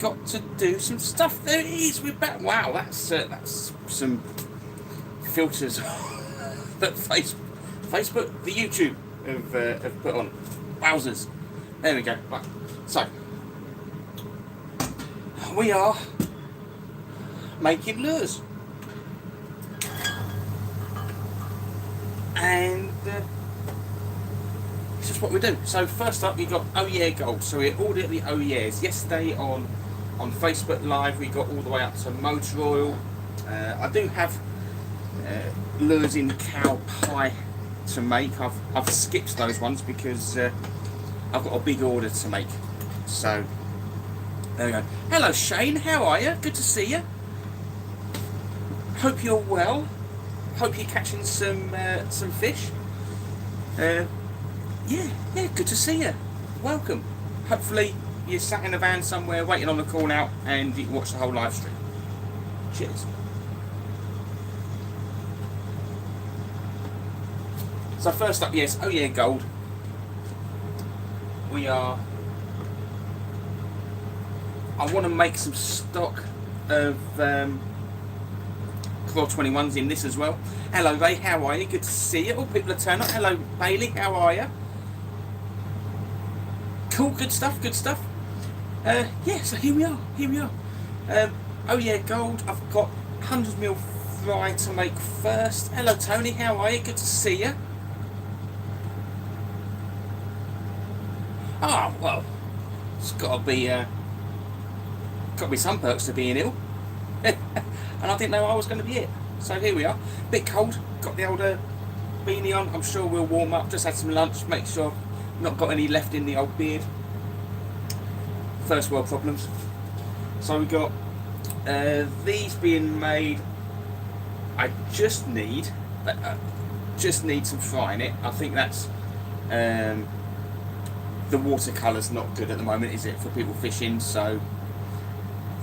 got to do some stuff. There it is. We're back. Wow, that's some filters that Facebook, the YouTube have put on. Wowzers. There we go. Right. So we are making lures, and this is what we do. So first up, we got Oh Yeah Gold. So we ordered the Oh Yeahs yesterday on Facebook Live. We got all the way up to motor oil. I do have lures in cow pie to make. I've skipped those ones because I've got a big order to make. So there we go. Hello Shane, how are you? Good to see you. Hope you're well. Hope you're catching some fish. Yeah, good to see you. Welcome. Hopefully you're sat in a van somewhere waiting on the call out and you can watch the whole live stream. Cheers. So first up, yes, Oh Yeah Gold. I want to make some stock of Claw 21s in this as well. Hello Ray, how are you? Good to see you. All people are turning up. Hello Bailey, how are you? Cool, good stuff. Yeah, so here we are. Oh Yeah Gold. I've got 100mm fry to make first. Hello Tony, how are you? Good to see you. Oh well, it's got to be some perks to being ill, and I didn't know I was going to be it. So here we are. Bit cold. Got the old beanie on. I'm sure we'll warm up. Just had some lunch. Make sure I've not got any left in the old beard. First world problems. So we got these being made. I just need some fry in it. I think that's the watercolour's not good at the moment, is it, for people fishing? So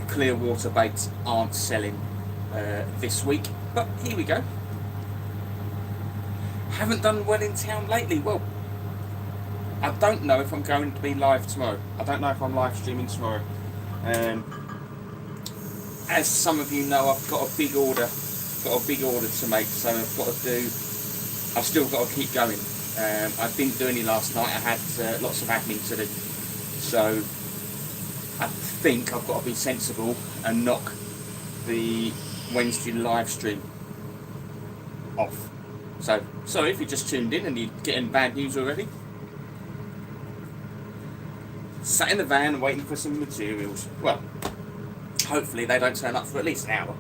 clear water baits aren't selling this week. But here we go. Haven't done well in town lately. Well, I don't know if I'm going to be live tomorrow. I don't know if I'm live streaming tomorrow. As some of you know, I've got a big order to make, so I've still got to keep going. I didn't do any last night. I had lots of admin to do, so I think I've got to be sensible and knock the Wednesday live stream off. So sorry if you just tuned in and you're getting bad news already. Sat in the van waiting for some materials. Well, hopefully they don't turn up for at least an hour.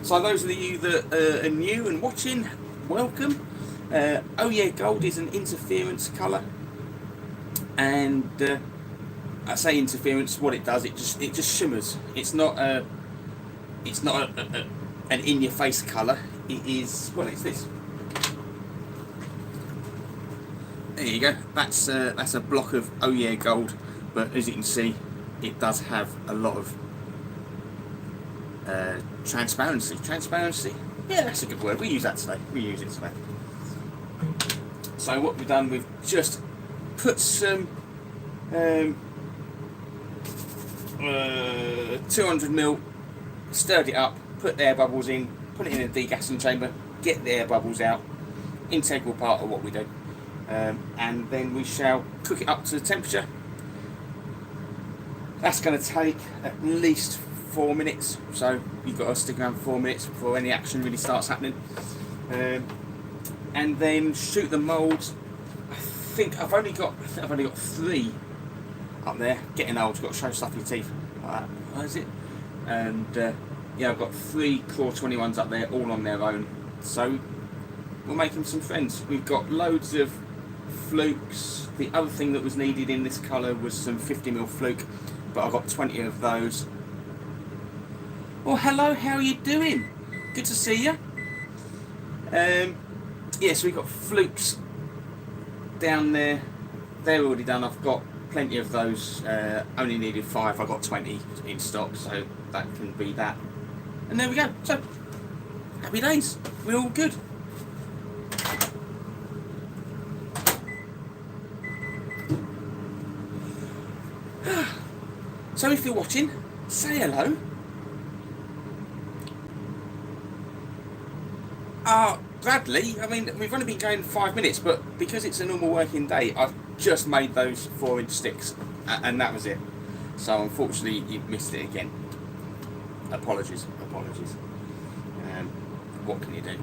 So those of you that are new and watching, welcome. Oh Yeah Gold is an interference colour, and I say interference. What it does, it just shimmers. It's not an in-your-face colour. It is, well, it's this. There you go. That's a block of Oh Yeah Gold, but as you can see, it does have a lot of transparency. Yeah, that's a good word. We use that today. So what we've done, we've just put some 200ml, stirred it up, put the air bubbles in, put it in a degassing chamber, get the air bubbles out. Integral part of what we do. And then we shall cook it up to the temperature. That's going to take at least 4 minutes, so you've got to stick around for 4 minutes before any action really starts happening. And then shoot the moulds. I think I've only got 3 up there. Getting old, you've got to show stuff in your teeth like that. What is it? And yeah, I've got 3 Claw 21s up there, all on their own. So we're making some friends. We've got loads of flukes. The other thing that was needed in this colour was some 50mm fluke, but I've got 20 of those. Well, hello, how are you doing? Good to see you. Yeah, so we've got flukes down there. They're already done. I've got plenty of those. Only needed 5. I've got 20 in stock, so that can be that. And there we go. So, happy days. We're all good. So if you're watching, say hello. Bradley, I mean, we've only been going 5 minutes, but because it's a normal working day, I've just made those 4-inch sticks, and that was it. So unfortunately, you missed it again. Apologies. What can you do?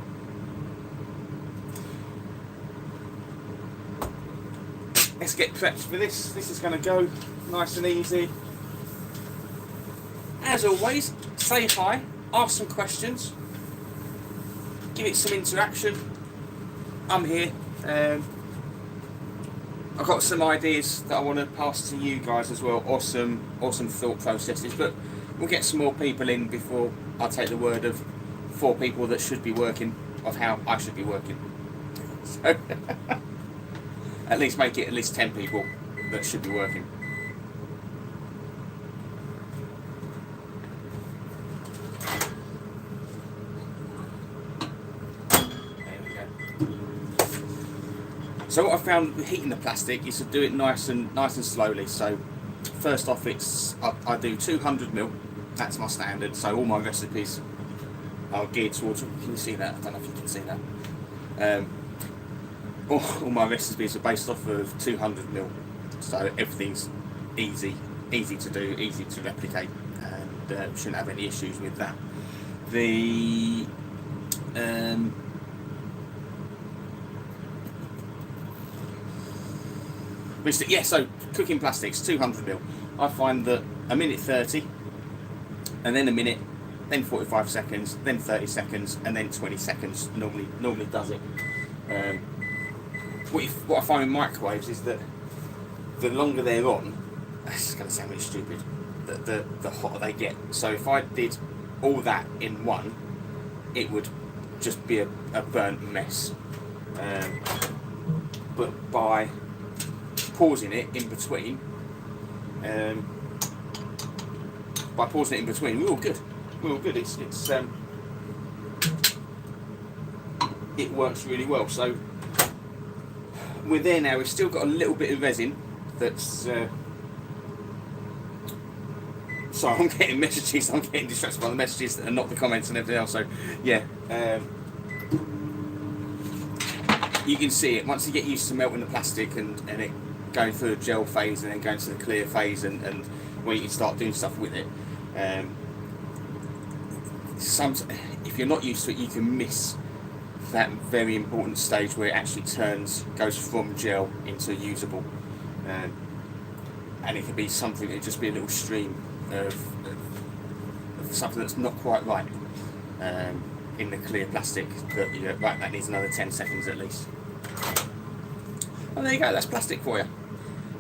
Let's get prepped for this. This is going to go nice and easy. As always, say hi, ask some questions, give it some interaction. I'm here. I've got some ideas that I want to pass to you guys as well, or some thought processes, but we'll get some more people in before I take the word of 4 people that should be working, of how I should be working. So at least make it at least 10 people that should be working. So what I found with heating the plastic is to do it nice and slowly. So first off, I do 200 ml. That's my standard. So all my recipes are geared towards. Can you see that? I don't know if you can see that. All my recipes are based off of 200 ml. So everything's easy to do, easy to replicate, and shouldn't have any issues with that. So cooking plastics, 200 ml. I find that a minute 30, and then a minute, then 45 seconds, then 30 seconds, and then 20 seconds normally does it. What I find in microwaves is that the longer they're on, it's going to sound really stupid, the hotter they get. So if I did all that in one, it would just be a burnt mess. But by pausing it in between, we're all good. It works really well. So we're there now. We've still got a little bit of resin that's. Sorry, I'm getting messages. I'm getting distracted by the messages and not the comments and everything else. So yeah. You can see it once you get used to melting the plastic and it going through the gel phase and then going to the clear phase and where you can start doing stuff with it. If you're not used to it, you can miss that very important stage where it actually goes from gel into usable, and it could be something that just be a little stream of something that's not quite right in the clear plastic. That needs another 10 seconds at least. Oh, there you go. That's plastic for you.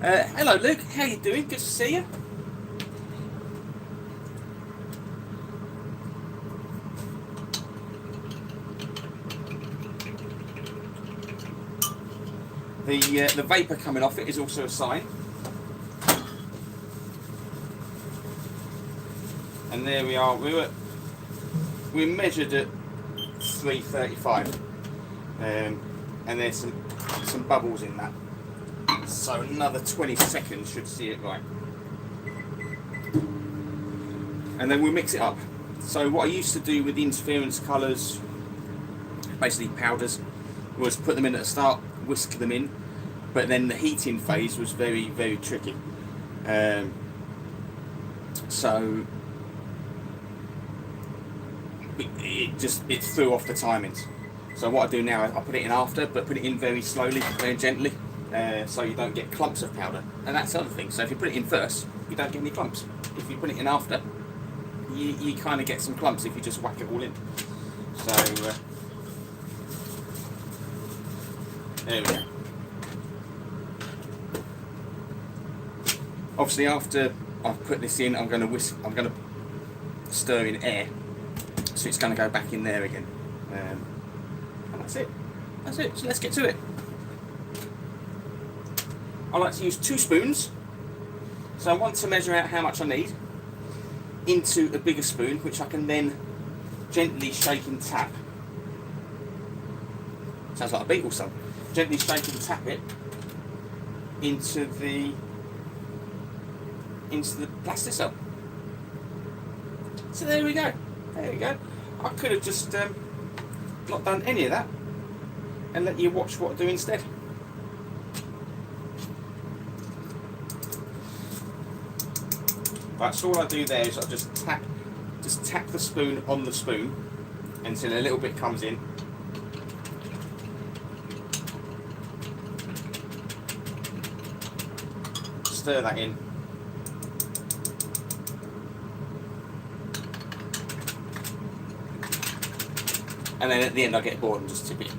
Hello, Luke. How you doing? Good to see you. The vapour coming off it is also a sign. And there we are. We measured at 335, and there's some bubbles in that. So another 20 seconds should see it right. And then we'll mix it up. So what I used to do with the interference colours, basically powders, was put them in at the start, whisk them in, but then the heating phase was very, very tricky. So it threw off the timings. So what I do now, I put it in after, but put it in very slowly, very gently, so you don't get clumps of powder. And that's the other thing. So if you put it in first, you don't get any clumps. If you put it in after, you kind of get some clumps if you just whack it all in. So there we go. Obviously, after I've put this in, I'm going to stir in air, so it's going to go back in there again. And that's it. So let's get to it. I like to use 2 spoons. So I want to measure out how much I need into a bigger spoon, which I can then gently shake and tap. Sounds like a Beatles song. Gently shake and tap it into into the plasticell. So there we go. There we go. I could have just not done any of that and let you watch what I do instead. Right, so all I do there is I just tap the spoon on the spoon until a little bit comes in. Stir that in. And then at the end I get bored and just tip it in.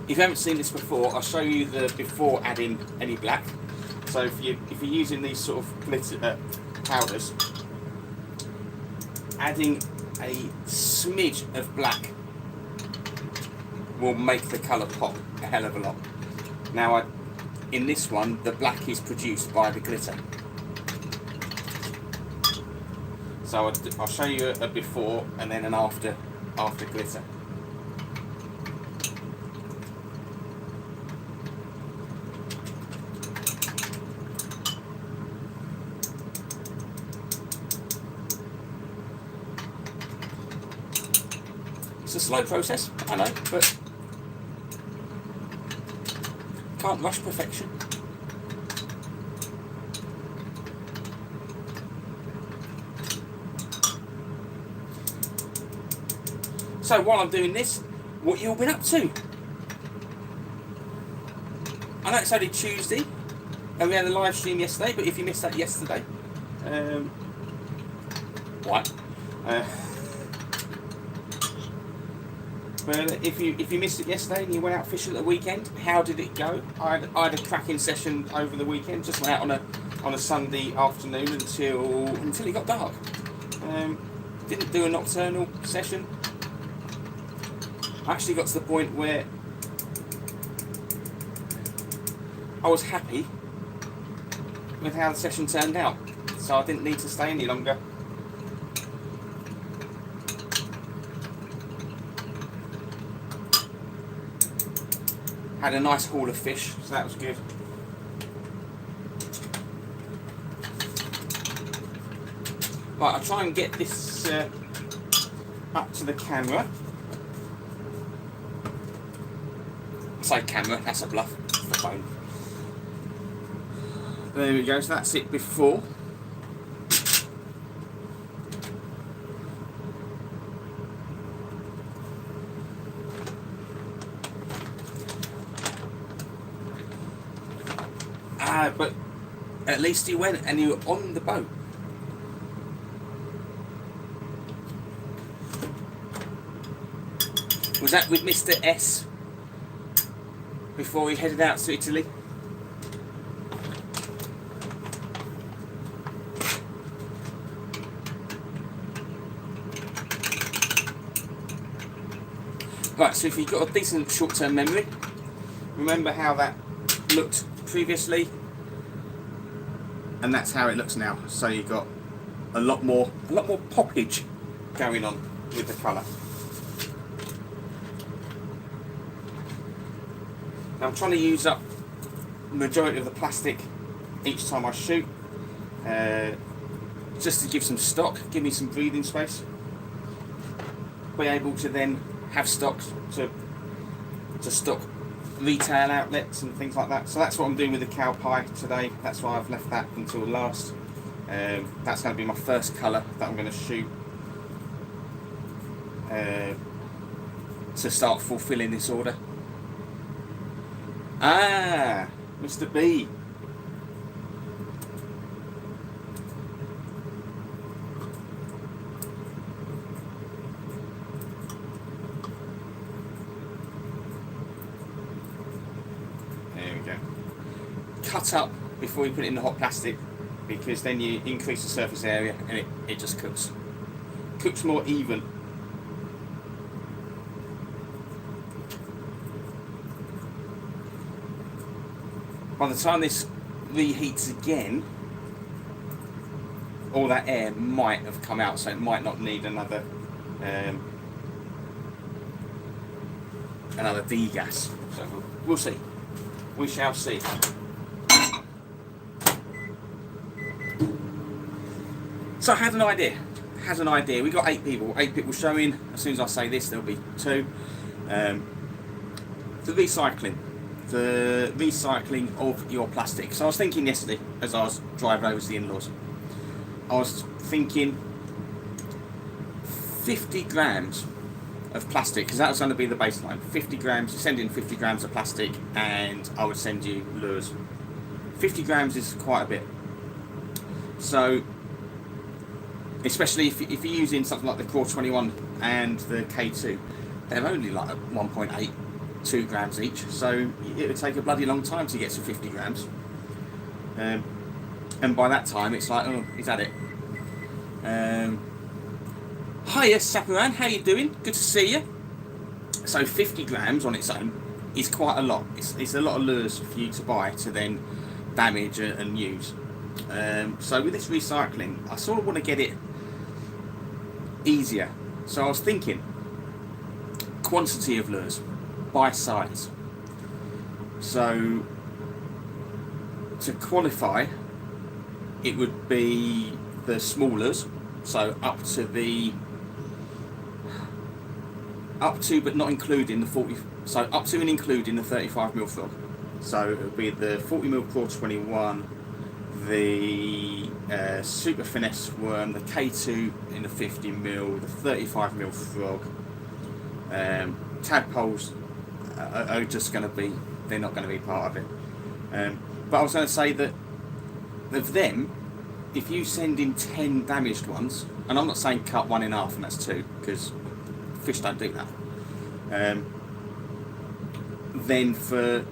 If you haven't seen this before, I'll show you the before adding any black. So if you're using these sort of glitter powders, adding a smidge of black will make the colour pop a hell of a lot. Now, in this one, the black is produced by the glitter. So I'll show you a before and then an after glitter. It's a slow process, I know, but can't rush perfection. So while I'm doing this, what you all been up to? I know it's only Tuesday, and we had a live stream yesterday, but if you missed that yesterday, what? But if you missed it yesterday and you went out fishing at the weekend, how did it go? I had a cracking session over the weekend. Just went out on a Sunday afternoon until it got dark. Didn't do a nocturnal session. I actually got to the point where I was happy with how the session turned out, so I didn't need to stay any longer. Had a nice haul of fish, so that was good. Right, I'll try and get this up to the camera. I say camera, that's a bluff, it's the phone. There we go, so that's it before. But at least you went and you were on the boat. Was that with Mr. S before he headed out to Italy? Right, so if you've got a decent short-term memory, remember how that looked previously, and that's how it looks now. So you've got a lot more poppage going on with the colour. Now I'm trying to use up the majority of the plastic each time I shoot, just to give some stock, give me some breathing space. Be able to then have stock to stock retail outlets and things like that. So that's what I'm doing with the cow pie today. That's why I've left that until last. That's going to be my first colour that I'm going to shoot to start fulfilling this order. Ah, Mr. B. Cut up before you put it in the hot plastic, because then you increase the surface area and it just cooks more even. By the time this reheats again, all that air might have come out, so it might not need another another degas. So we'll see. We shall see. So I had an idea. We got 8 people. 8 people showing. As soon as I say this, there'll be 2. The recycling of your plastic. So I was thinking yesterday, as I was driving over to the in-laws, I was thinking 50 grams of plastic, because that was going to be the baseline. 50 grams, you send in 50 grams of plastic and I would send you lures. 50 grams is quite a bit. So, especially if you're using something like the Craw 21 and the K2, they're only like 1.8, 2 grams each. So it would take a bloody long time to get to 50 grams. And by that time it's like, oh, he's had it. Hiya Saparan, how you doing? Good to see you. So 50 grams on its own is quite a lot. It's a lot of lures for you to buy to then damage and use. So with this recycling, I sort of want to get it easier. So I was thinking quantity of lures by size. So to qualify, it would be the small lures, so up to but not including the 40, so up to and including the 35mm frog. So it would be the 40mm Craw 21, the Super Finesse worm, the K2 in the 50mm, the 35mm frog. Tadpoles are just going to be, they're not going to be part of it. But I was going to say that of them, if you send in 10 damaged ones, and I'm not saying cut one in half and that's 2, because fish don't do that, then for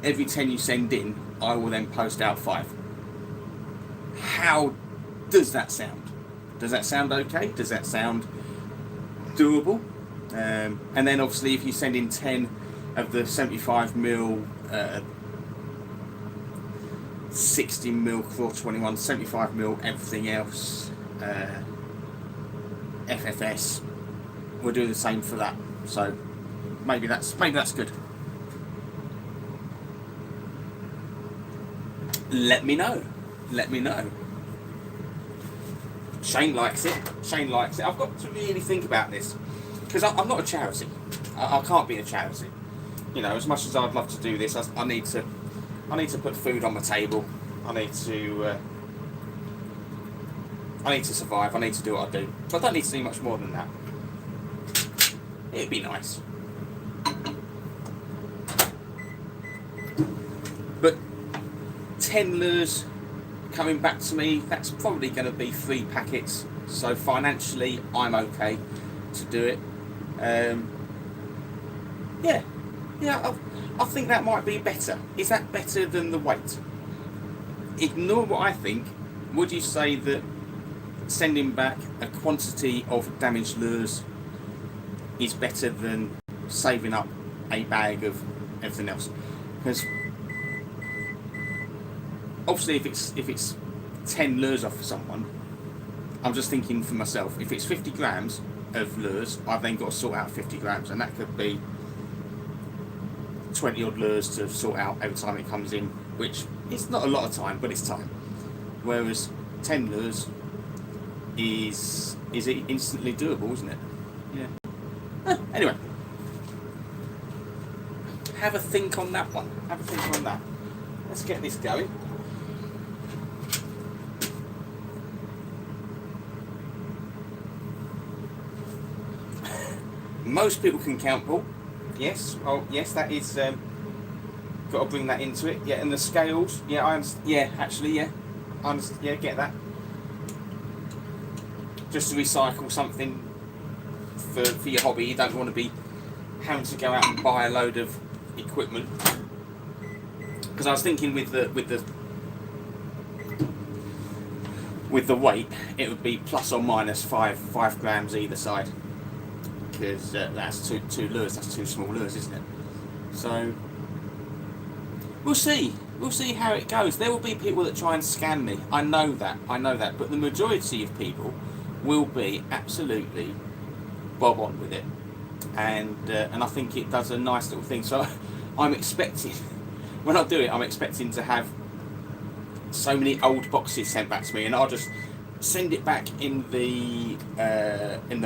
every 10 you send in, I will then post out 5. How does that sound? Does that sound okay? Does that sound doable? And then obviously if you send in 10 of the 75mm, 60mm Craw 21, 75mm everything else, FFS, we'll do the same for that. So maybe that's good. Let me know. Shane likes it. I've got to really think about this, because I'm not a charity. I can't be a charity. You know, as much as I'd love to do this, I need to put food on my table. I need to survive. I need to do what I do. But I don't need to do much more than that. It'd be nice. But 10 lures coming back to me, that's probably going to be 3 packets. So financially, I'm okay to do it. Yeah, I think that might be better. Is that better than the weight? Ignore what I think. Would you say that sending back a quantity of damaged lures is better than saving up a bag of everything else? Because obviously if it's 10 lures off for someone, I'm just thinking for myself, if it's 50 grams of lures, I've then got to sort out 50 grams, and that could be 20 odd lures to sort out every time it comes in, which it's not a lot of time, but it's time. Whereas 10 lures is it instantly doable, isn't it? Yeah. Anyway, have a think on that one. Let's get this going. Most people can count, Paul. Yes. Oh, yes. That is. Got to bring that into it. Yeah, and the scales. Yeah, I understand. Yeah, actually, yeah. I understand. Yeah, get that. Just to recycle something for your hobby. You don't want to be having to go out and buy a load of equipment. Because I was thinking with the weight, it would be plus or minus 5 grams either side. Because that's two lures. That's 2 small lures, isn't it? So we'll see how it goes. There will be people that try and scam me. I know that. But the majority of people will be absolutely bob on with it. and I think it does a nice little thing. So I'm expecting, when I do it, I'm expecting to have so many old boxes sent back to me, and I'll just send it back in the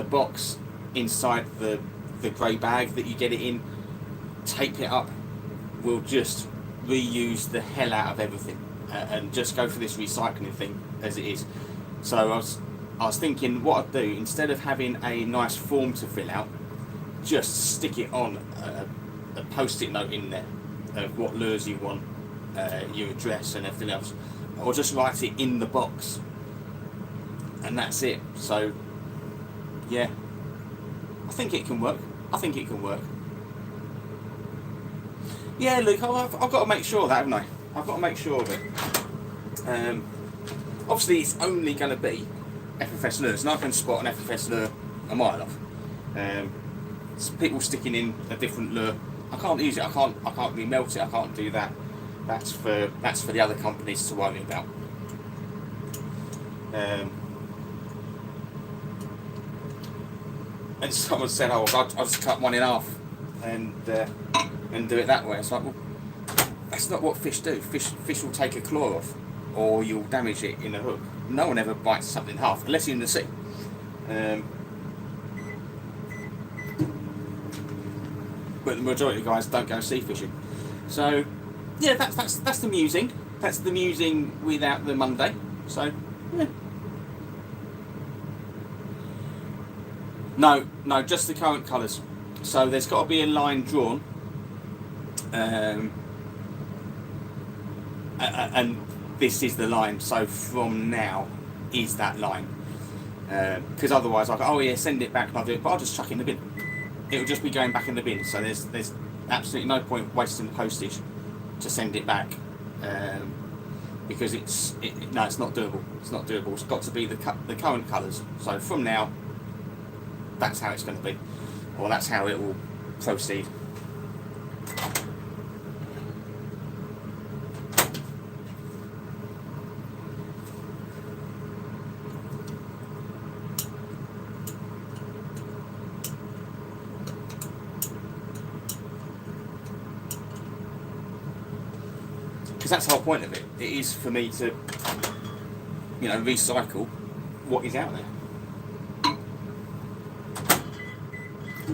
box inside the grey bag that you get it in, tape it up. We'll just reuse the hell out of everything and just go for this recycling thing as it is. So I was thinking what I'd do, instead of having a nice form to fill out, just stick it on a post-it note in there of what lures you want, your address and everything else, or just write it in the box, and that's it. So yeah, I think it can work. Yeah, Luke, I've got to make sure of that, haven't I? I've got to make sure of it. Obviously, it's only going to be FFS lures, and I can spot an FFS lure a mile off. People sticking in a different lure, I can't use it. I can't remelt it. I can't do that. That's for the other companies to worry about. And someone said, "Oh, I'll just cut one in half and do it that way." It's like, well, that's not what fish do. Fish will take a claw off, or you'll damage it in a hook. No one ever bites something in half unless you're in the sea. But the majority of guys don't go sea fishing. So yeah, that's the musing. That's the musing without the Monday. So yeah. No, just the current colours. So there's got to be a line drawn, and this is the line. So from now is that line, because otherwise I go, oh yeah, send it back and I'll do it, but I'll just chuck it in the bin. It'll just be going back in the bin. So there's absolutely no point wasting the postage to send it back, because it's not doable. It's not doable. It's got to be the current colours. So from now, that's how it's going to be, or that's how it will proceed. Because that's the whole point of it. It is for me to, recycle what is out there.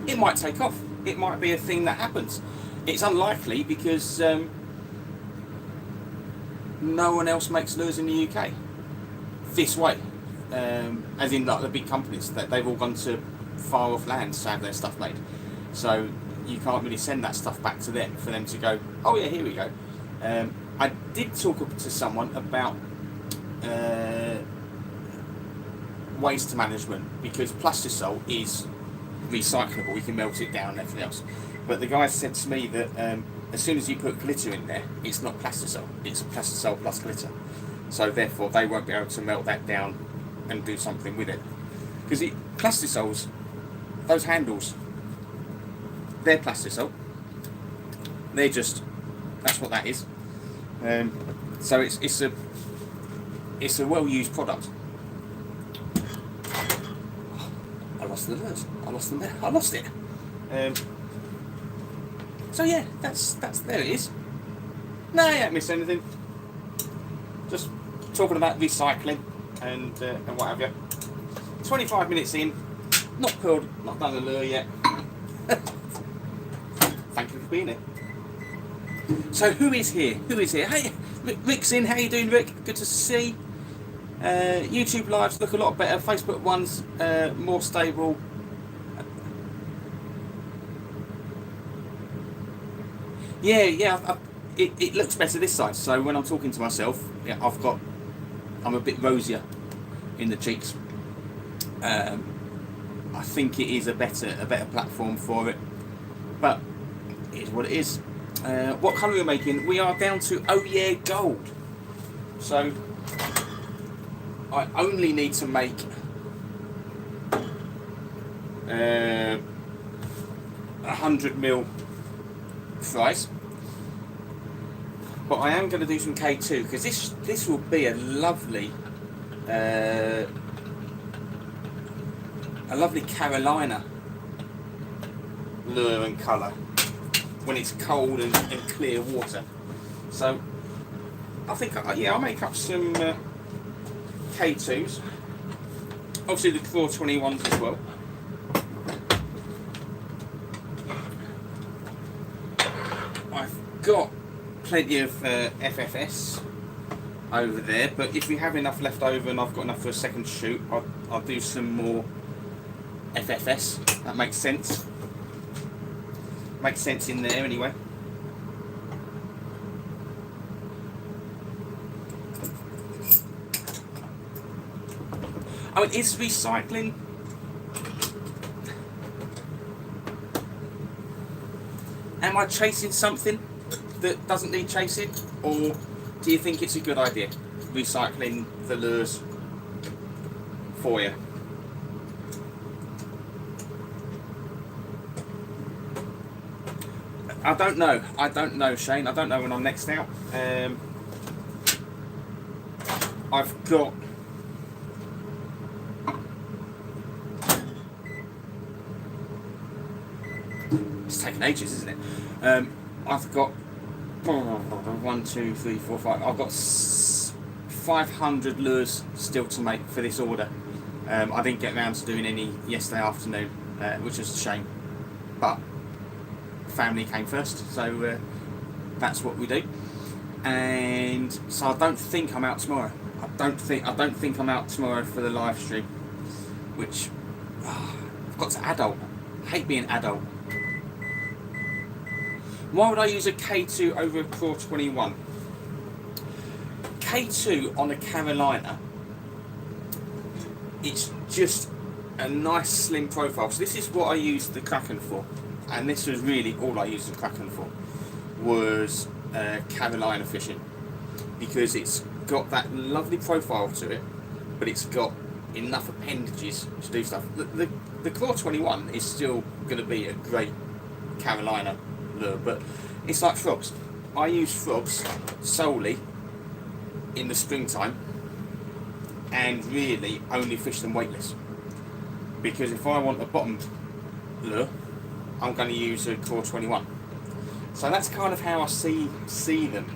It might take off. It might be a thing that happens. It's unlikely because no one else makes lures in the UK this way. As in, like the big companies, that they've all gone to far off lands to have their stuff made. So you can't really send that stuff back to them for them to go, oh yeah, here we go. I did talk to someone about waste management, because plastisol is recyclable, you can melt it down and everything else. But the guy said to me that as soon as you put glitter in there, it's not plastisol, it's plastisol plus glitter. So therefore they won't be able to melt that down and do something with it. Because plastisols, those handles, they're plastisol. They're just, that's what that is. So it's a well-used product. I lost the lures. I lost it. So yeah, that's there it is. No, I haven't missed anything. Just talking about recycling and what have you. 25 minutes in, not done the lure yet. Thank you for being here. So who is here? Hey, Rick's in. How you doing, Rick? Good to see. YouTube lives look a lot better. Facebook ones more stable. Yeah. It looks better this side. So when I'm talking to myself, yeah, I'm a bit rosier in the cheeks. I think it is a better platform for it. But it is what it is. What colour are we making? We are down to Oh Yeah Gold. So I only need to make 100ml fries, but I am going to do some K2 because this will be a lovely Carolina lure and colour when it's cold and clear water. So I think, yeah, I'll make up some K2s, obviously the Claw 21s as well. I've got plenty of FFS over there, but if we have enough left over and I've got enough for a second shoot, I'll do some more FFS. That makes sense. Makes sense in there anyway. I mean, is recycling... Am I chasing something that doesn't need chasing? Or do you think it's a good idea, recycling the lures for you? I don't know. I don't know, Shane. I don't know when I'm next out. I've got... It's taken ages, isn't it? I've got 1, 2, 3, 4, 5. I've got 500 lures still to make for this order. I didn't get around to doing any yesterday afternoon, which is a shame. But family came first, so that's what we do. And so I don't think I'm out tomorrow. I don't think I'm out tomorrow for the live stream, which I've got to adult. I hate being adult. Why would I use a K2 over a Claw 21? K2 on a Carolina, it's just a nice slim profile. So this is what I used the Kraken for, and this was really all I used the Kraken for, was Carolina fishing, because it's got that lovely profile to it, but it's got enough appendages to do stuff. The Claw 21 is still going to be a great Carolina lure, but it's like frogs. I use frogs solely in the springtime and really only fish them weightless, because if I want a bottom lure, I'm going to use a Claw 21. So that's kind of how I see them.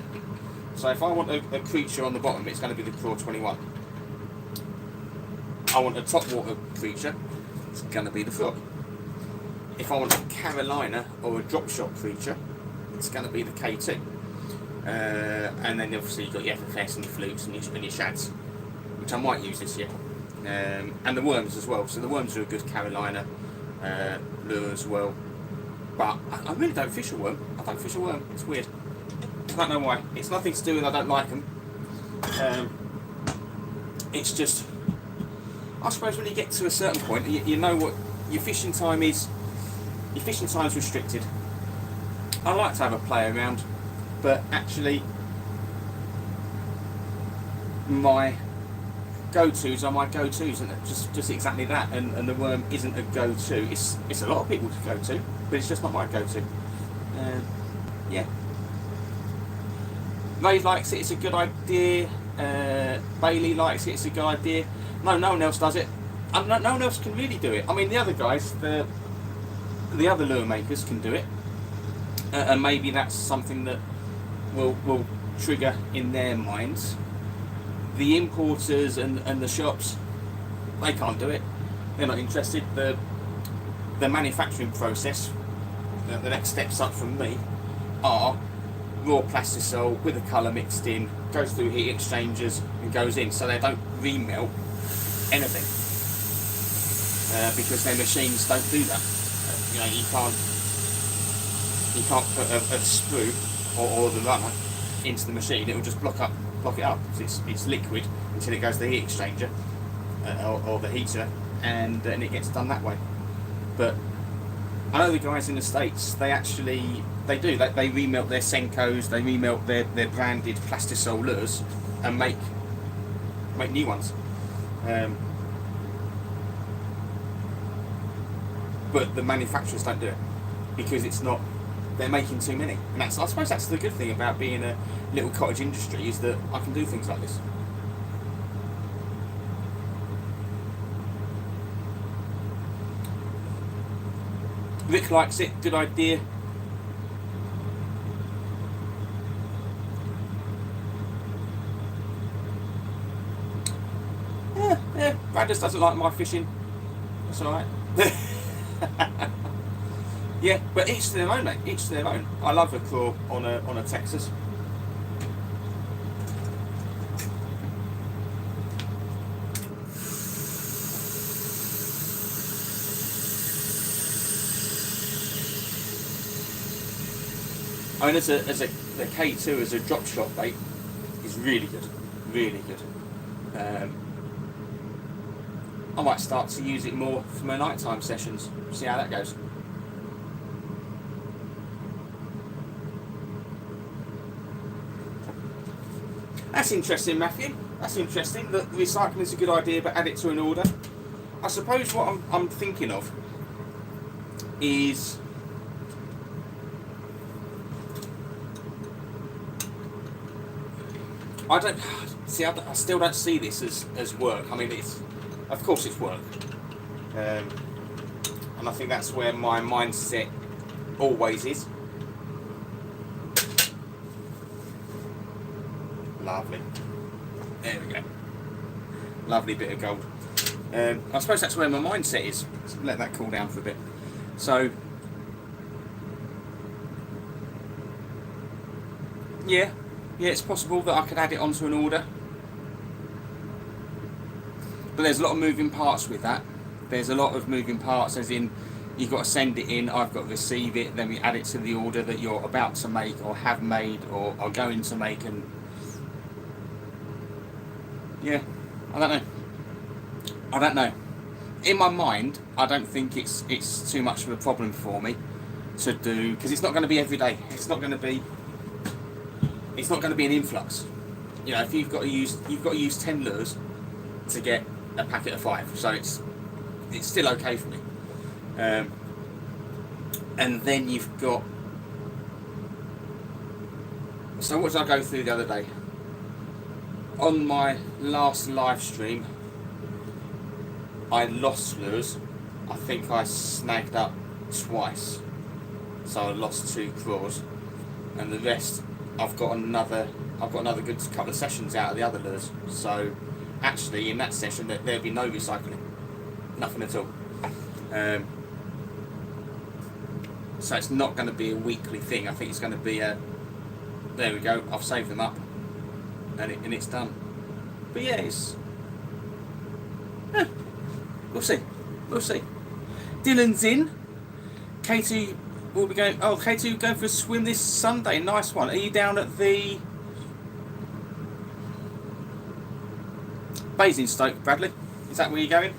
So if I want a creature on the bottom, it's going to be the Claw 21. I want a top water creature, it's going to be the frog. If I want a Carolina or a drop shot creature, it's going to be the K2. And then obviously you've got your FFS and your flukes and your shads, which I might use this year. And the worms as well. So the worms are a good Carolina lure as well. But I really don't fish a worm. I don't fish a worm. It's weird. I don't know why. It's nothing to do with I don't like them. It's just, I suppose when you get to a certain point, you know what your fishing time is. Your fishing time is restricted. I like to have a play around, but actually my go-tos are my go-tos, and just exactly that. And the worm isn't a go-to. It's a lot of people's go-to, but it's just not my go-to. Yeah. Ray likes it. It's a good idea. Bailey likes it. It's a good idea. No one else does it. And no one else can really do it. I mean, the other guys, the other lure makers can do it, and maybe that's something that will trigger in their minds. The importers and the shops, they can't do it. They're not interested. The manufacturing process, the next steps up from me, are raw plastisol with a colour mixed in, goes through heat exchangers and goes in, so they don't remelt anything, because their machines don't do that. You know, you can't put a sprue or the runner into the machine. It will just block it up. It's liquid until it goes to the heat exchanger or the heater, and it gets done that way. But I know the guys in the States, they remelt their Senkos, they remelt their branded Plastisol lures and make new ones. But the manufacturers don't do it because they're making too many. And I suppose that's the good thing about being a little cottage industry, is that I can do things like this. Rick likes it. Good idea. Yeah. Brad just doesn't like my fishing. That's alright. Yeah, but each to their own, mate. Each to their own. I love a craw on a Texas. I mean, the K2 as a drop shot bait is really good, really good. I might start to use it more for my nighttime sessions. See how that goes. That's interesting, Matthew. That's interesting. That recycling is a good idea, but add it to an order. I suppose what I'm thinking of is I still don't see this as work. I mean, of course it's work, and I think that's where my mindset always is. Lovely. There we go. Lovely bit of gold. I suppose that's where my mindset is. So let that cool down for a bit. So, yeah, it's possible that I could add it onto an order. But there's a lot of moving parts with that. There's a lot of moving parts, as in you've got to send it in, I've got to receive it, then we add it to the order that you're about to make or have made or are going to make, and yeah, I don't know. In my mind, I don't think it's too much of a problem for me to do, because it's not going to be every day. It's not going to be an influx. You know, if you've got to use 10 lures to get a packet of 5, so it's still okay for me. And then you've got. So what did I go through the other day? On my last live stream, I lost lures. I think I snagged up twice, so I lost 2 craws, and the rest I've got another good couple of sessions out of the other lures. So actually, in that session, there'll be no recycling, nothing at all. So it's not going to be a weekly thing. I think it's going to be a. There we go. I've saved them up, and it's done. But yeah, we'll see. Dylan's in. K2 will be going. Oh, K2 going for a swim this Sunday. Nice one. Are you down at the Basingstoke, Bradley? Is that where you're going?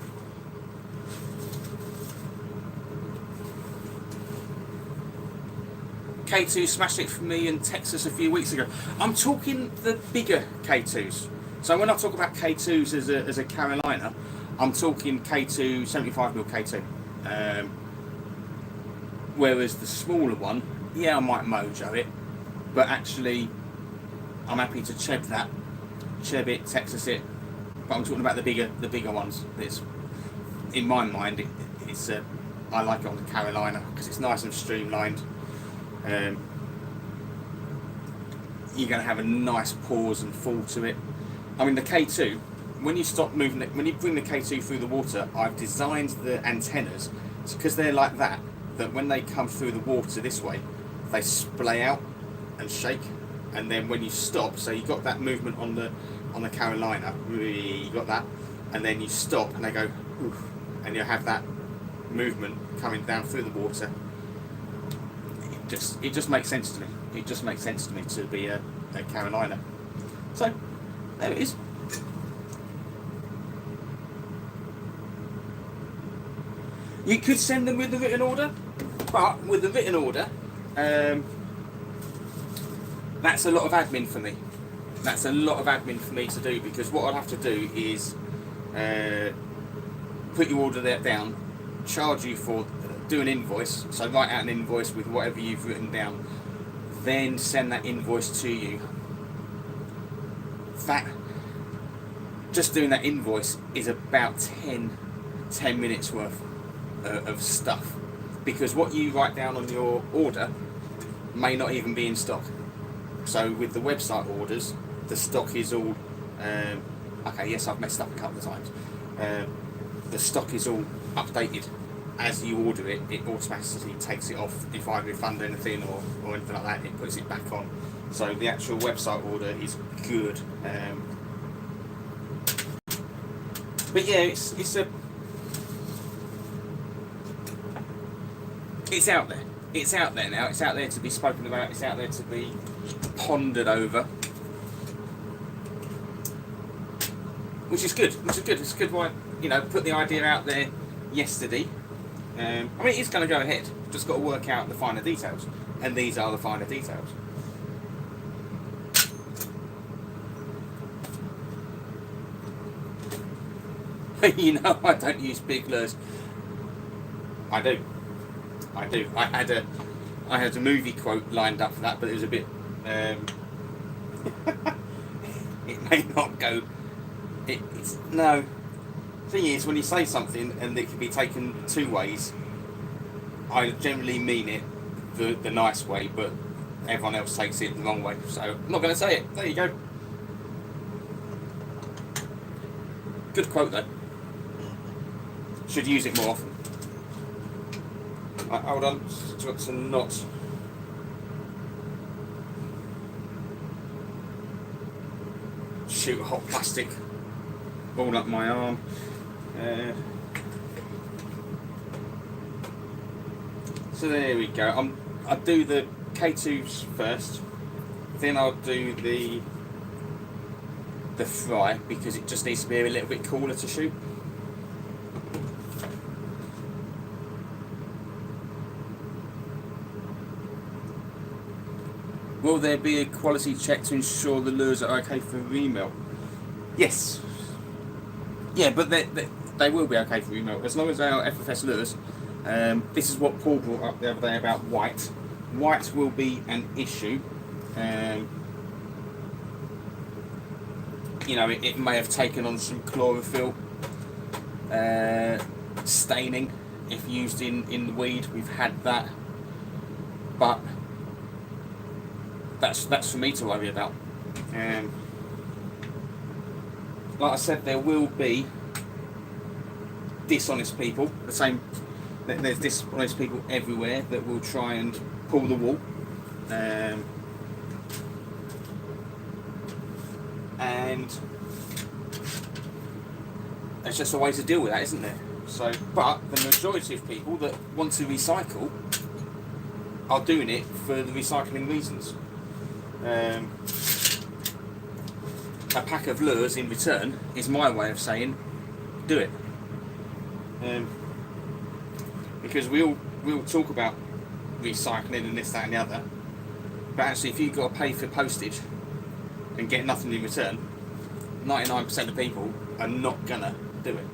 K2 smashed it for me in Texas a few weeks ago. I'm talking the bigger K2s. So when I talk about K2s as a Carolina, I'm talking K2 75mm K2. Whereas the smaller one, yeah, I might mojo it, but actually I'm happy to cheb it, Texas it. But I'm talking about the bigger ones. It's, in my mind, I like it on the Carolina because it's nice and streamlined. You're going to have a nice pause and fall to it. I mean, the K2, when you stop moving it, when you bring the K2 through the water, I've designed the antennas because they're like that when they come through the water this way, they splay out and shake, and then when you stop, so you've got that movement on the Carolina, you got that, and then you stop and they go, oof, and you have that movement coming down through the water. It just makes sense to me. It just makes sense to me to be a Carolina. So there it is. You could send them with the written order, but with the written order, that's a lot of admin for me. That's a lot of admin for me to do, because what I'd have to do is put your order there down, charge you for, do an invoice, so write out an invoice with whatever you've written down, then send that invoice to you. Just doing that invoice is about 10 minutes worth of stuff, because what you write down on your order may not even be in stock. So with the website orders, the stock is all okay. Yes, I've messed up a couple of times. The stock is all updated as you order it. It automatically takes it off. If I refund anything or anything like that, it puts it back on. So the actual website order is good. But yeah, it's out there. It's out there now. It's out there to be spoken about. It's out there to be pondered over, which is good. It's good. Why, you know, put the idea out there yesterday. I mean, it's going to go ahead. Just got to work out the finer details, and these are the finer details. You know, I don't use big lures. I do. I had a movie quote lined up for that, but it was a bit. It may not go. It's no. Thing is, when you say something and it can be taken two ways, I generally mean it the nice way, but everyone else takes it the wrong way. So I'm not going to say it. There you go. Good quote though. Should use it more often. Right, hold on, got some knots. Shoot hot plastic all up my arm. So there we go. I'll do the K2s first, then I'll do the fry because it just needs to be a little bit cooler to shoot. Will there be a quality check to ensure the lures are okay for remill? Yes. Yeah, but they will be okay for remill as long as they are FFS lures. This is what Paul brought up the other day about white. White will be an issue. You know, it may have taken on some chlorophyll staining if used in the weed. We've had that, but that's for me to worry about. Like I said, there will be dishonest people. The same, there's dishonest people everywhere that will try and pull the wool. And there's just a way to deal with that, isn't there? So, but the majority of people that want to recycle are doing it for the recycling reasons. A pack of lures in return is my way of saying do it. Because we all talk about recycling and this, that and the other, but actually if you've got to pay for postage and get nothing in return, 99% of people are not gonna do it.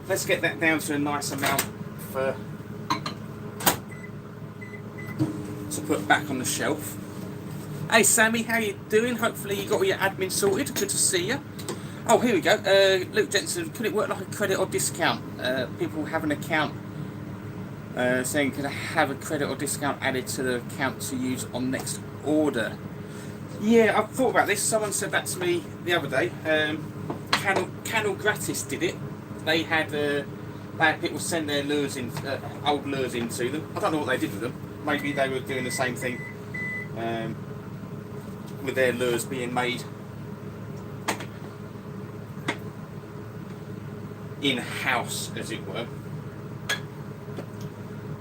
Let's get that down to a nice amount to put back on the shelf. Hey Sammy, how you doing? Hopefully you got all your admin sorted. Good to see you. Oh, here we go. Luke Jensen, could it work like a credit or discount? People have an account saying, could I have a credit or discount added to the account to use on next order? Yeah, I've thought about this. Someone said that to me the other day. Canal Gratis did it. They had people send their lures in, old lures into them. I don't know what they did with them. Maybe they were doing the same thing with their lures being made in-house, as it were.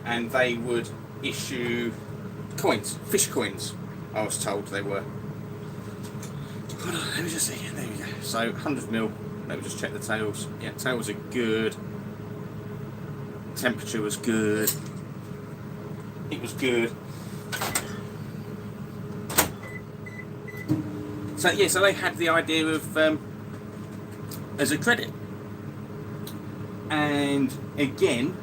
And they would issue coins, fish coins, I was told they were. Hold on, let me just see. There we go. So 100ml. Let me just check the tails. Yeah, tails are good. Temperature was good. It was good. So yeah, so they had the idea of as a credit. And again,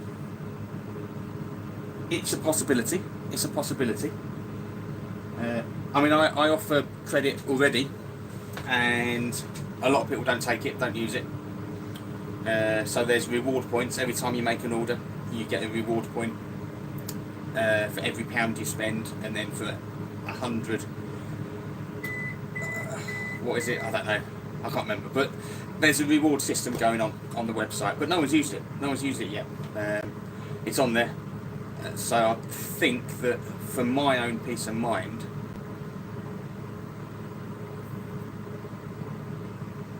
it's a possibility. It's a possibility. I mean, I offer credit already, and a lot of people don't take it, don't use it. So there's reward points. Every time you make an order, you get a reward point for every £1 you spend, and then for 100, what is it? I don't know. I can't remember. But there's a reward system going on the website, but no one's used it. No one's used it yet. It's on there. So I think that for my own peace of mind,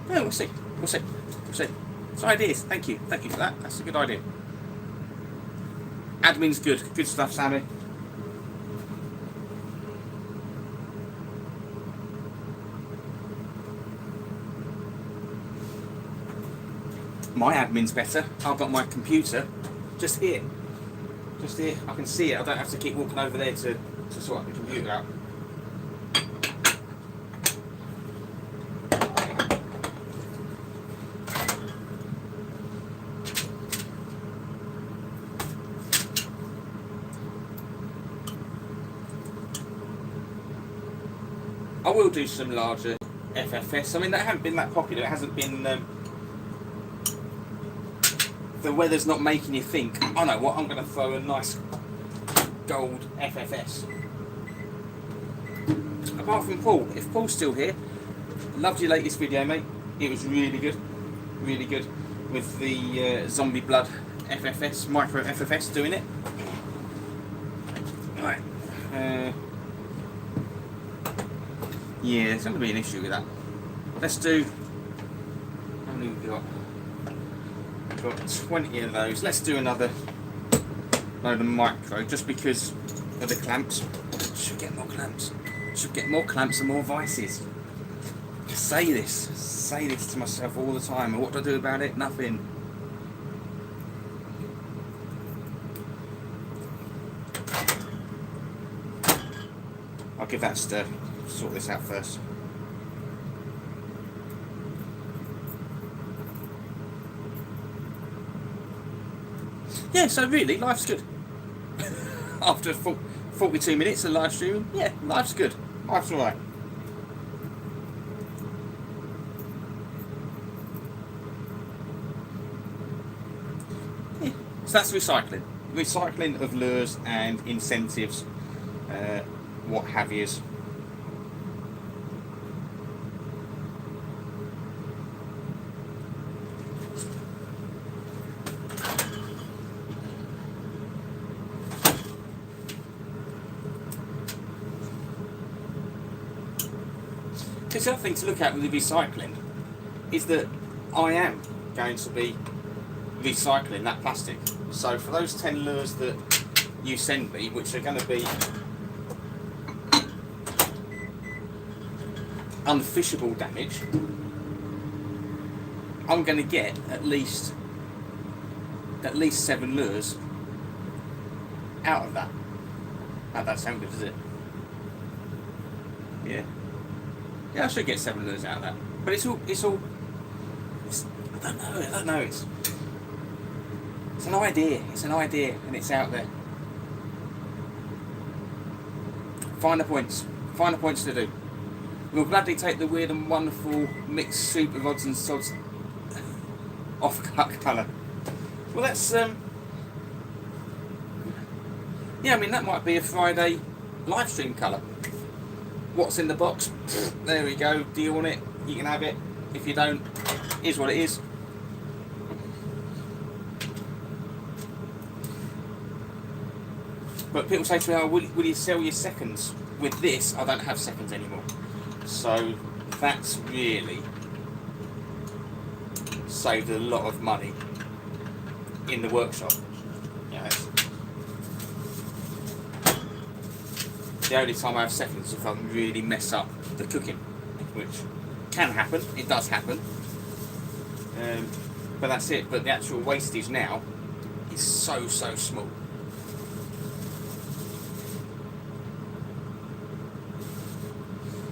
yeah, we'll see. We'll see. We'll see. So ideas. Thank you for that. That's a good idea. Admin's good. Good stuff, Sammy. My admin's better. I've got my computer just here. Just here. I can see it. I don't have to keep walking over there to sort the computer out. I will do some larger FFS. I mean, they haven't been that popular. It hasn't been... the weather's not making you think, oh no, what, I'm going to throw a nice gold FFS. Apart from Paul. If Paul's still here, loved your latest video, mate. It was really good. Really good. With the Zombie Blood FFS, Micro FFS doing it. Right. Yeah, there's going to be an issue with that. Let's do... How many have we got? We've got 20 of those. Let's do another load of micro, just because of the clamps. Should get more clamps. Should get more clamps and more vices. Say this to myself all the time. And what do I do about it? Nothing. I'll give that a stir. Sort this out first. Yeah, so really, life's good. After 42 minutes of live streaming, yeah, life's good. Life's alright. Yeah, so that's recycling. Recycling of lures and incentives, what have yous. The other thing to look at with the recycling is that I am going to be recycling that plastic. So for those 10 lures that you send me, which are going to be unfishable damage, I'm going to get at least 7 lures out of that. That doesn't sound good, does it? Yeah. Yeah, I should get 7 lures out of that. But it's all. I don't know. It's an idea. It's an idea, and it's out there. Find the points. Find the points to do. We'll gladly take the weird and wonderful mixed super rods and sods off colour. Well, that's yeah. I mean, that might be a Friday live stream colour. What's in the box? There we go. Do you want it? You can have it. If you don't, here's what it is. But people say to me, oh, will you sell your seconds? With this, I don't have seconds anymore. So that's really saved a lot of money in the workshop. Yeah. The only time I have seconds is if I really mess up the cooking, which can happen. It does happen. But that's it. But the actual wastage now is so small.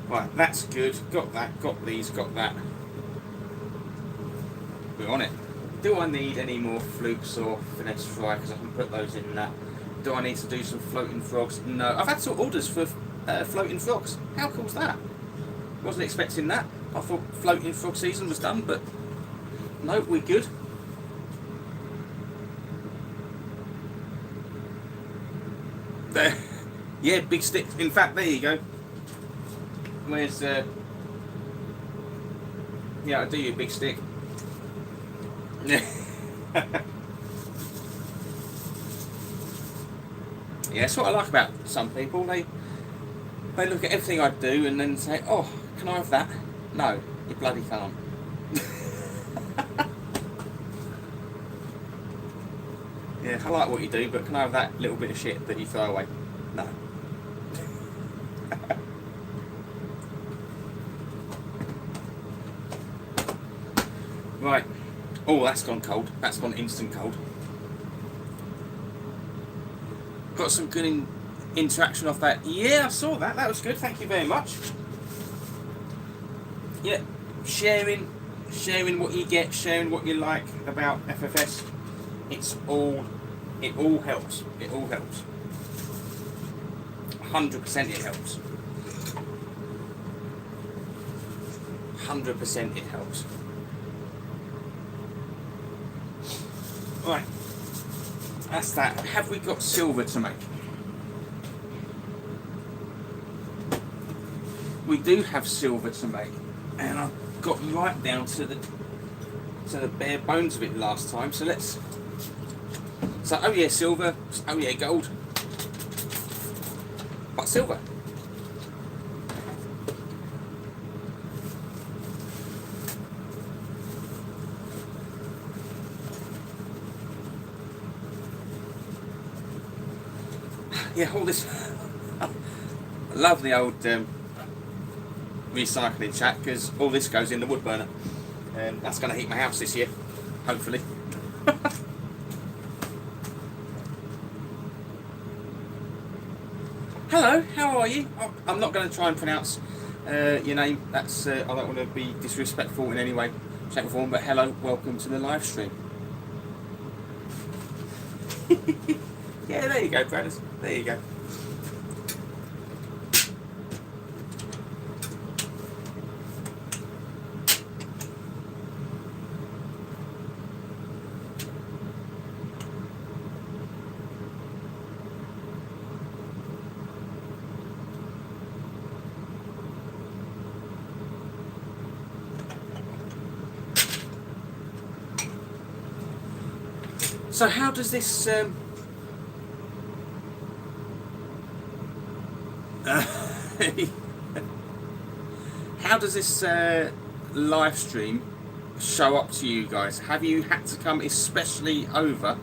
Right, that's good. Got that. Got these. Got that. We're on it. do I need any more flukes or finesse fry, because I can put those in that. Do I need to do some floating frogs? No. I've had some orders for floating frogs. How cool's that? Wasn't expecting that. I thought floating frog season was done, but no, we're good. There. Yeah, big stick. In fact, there you go. Where's yeah, I'll do you a big stick. Yeah. Yeah, that's what I like about some people. They look at everything I do and then say, "Oh, can I have that?" No, you bloody can't. Yeah, I like what you do, but can I have that little bit of shit that you throw away? No. Right. Oh, that's gone cold. That's gone instant cold. Got some good interaction off that. Yeah, I saw that. That was good. Thank you very much. Yeah, sharing what you get, sharing what you like about FFS. It all helps. It all helps. 100% it helps. 100% it helps. Right, that's that. Have we got silver to make? We do have silver to make, and I got right down to the bare bones of it last time. So let's. So oh yeah, silver. Oh yeah, gold. But silver. Yeah, all this. I love the old recycling chat, because all this goes in the wood burner, and that's going to heat my house this year, hopefully. Hello, how are you? I'm not going to try and pronounce your name. That's I don't want to be disrespectful in any way, shape or form. But hello, welcome to the live stream. Yeah, there you go, brothers. There you go. So how does this how does this live stream show up to you guys? Have you had to come especially over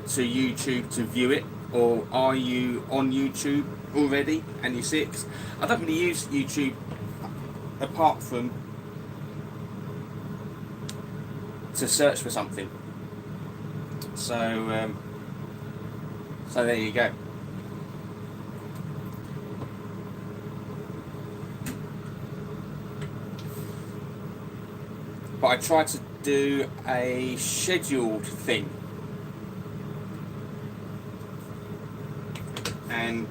to YouTube to view it, or are you on YouTube already and you see it? 'Cause I don't really use YouTube apart from to search for something. So so there you go. But I try to do a scheduled thing, and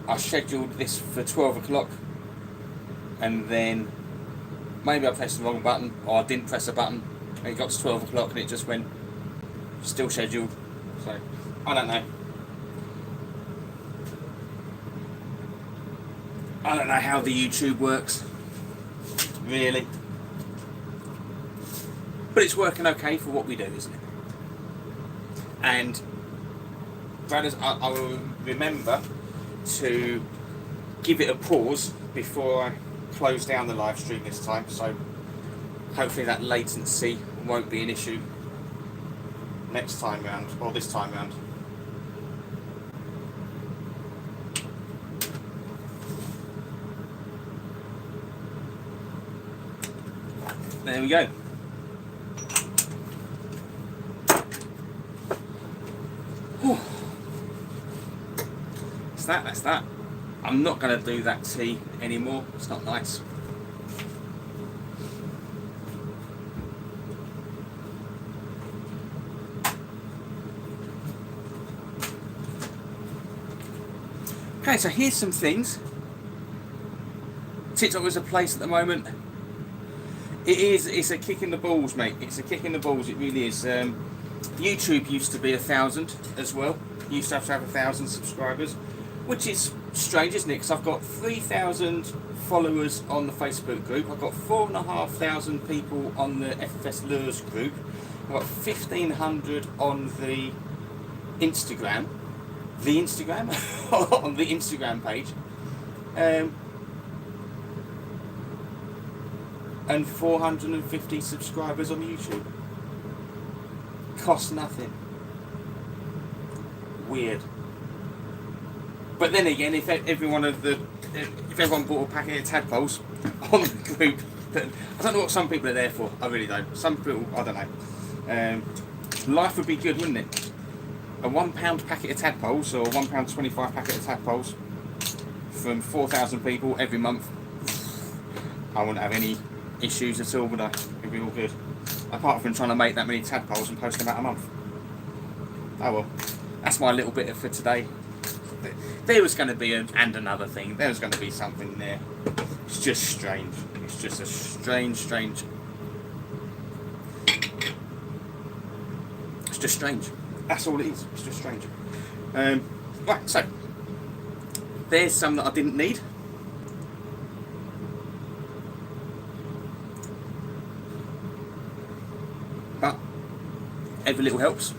I scheduled this for 12 o'clock, and then maybe I pressed the wrong button, or I didn't press a button, and it got to 12 o'clock and it just went still scheduled. So I don't know. I don't know how the YouTube works, really. But it's working okay for what we do, isn't it? And brothers, I will remember to give it a pause before I close down the live stream this time, so hopefully that latency won't be an issue next time round, or this time round. There we go. Whew. That's that. I'm not going to do that tea anymore. It's not nice. Okay, so here's some things. TikTok is a place at the moment. It's a kick in the balls, mate. It's a kick in the balls, it really is. YouTube used to be 1,000 as well. Used to have 1,000 subscribers, which is strange, isn't it? Because I've got 3,000 followers on the Facebook group. I've got 4,500 people on the FFS Lures group. I've got 1,500 on the Instagram. On the Instagram page. And 450 subscribers on YouTube. Cost nothing. Weird. But then again, if everyone bought a packet of tadpoles on the group, I don't know what some people are there for. I really don't. Some people, I don't know. Life would be good, wouldn't it? A £1 packet of tadpoles, or a £1.25 packet of tadpoles from 4,000 people every month. I wouldn't have any issues at all, would I? It'd be all good. Apart from trying to make that many tadpoles and post them out a month. Oh well. That's my little bit for today. There was going to be another thing. There was going to be something there. It's just strange. It's just a strange. It's just strange. That's all it is. It's just strange. Right, so there's some that I didn't need. But every little helps.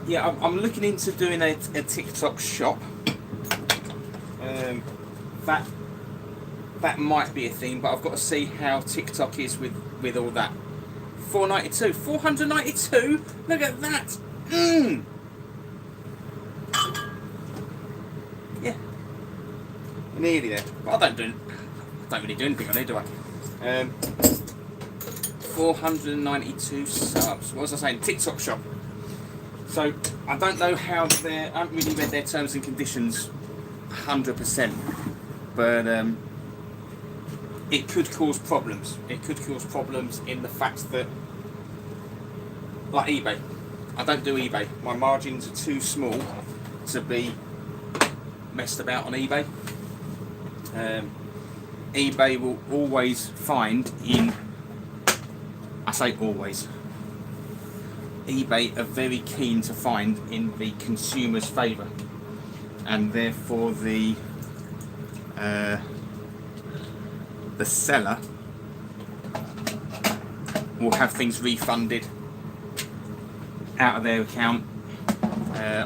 Yeah, I'm looking into doing a TikTok shop. That might be a thing, but I've got to see how TikTok is with all that. 492, 492. Look at that. Yeah, nearly there. But I don't really do anything on it, do I? 492 subs. What was I saying? TikTok shop. So I don't know how I haven't really read their terms and conditions 100%, but it could cause problems. It could cause problems in the fact that, like eBay, I don't do eBay. My margins are too small to be messed about on eBay. eBay will always find I say always. eBay are very keen to find in the consumer's favour, and therefore the seller will have things refunded out of their account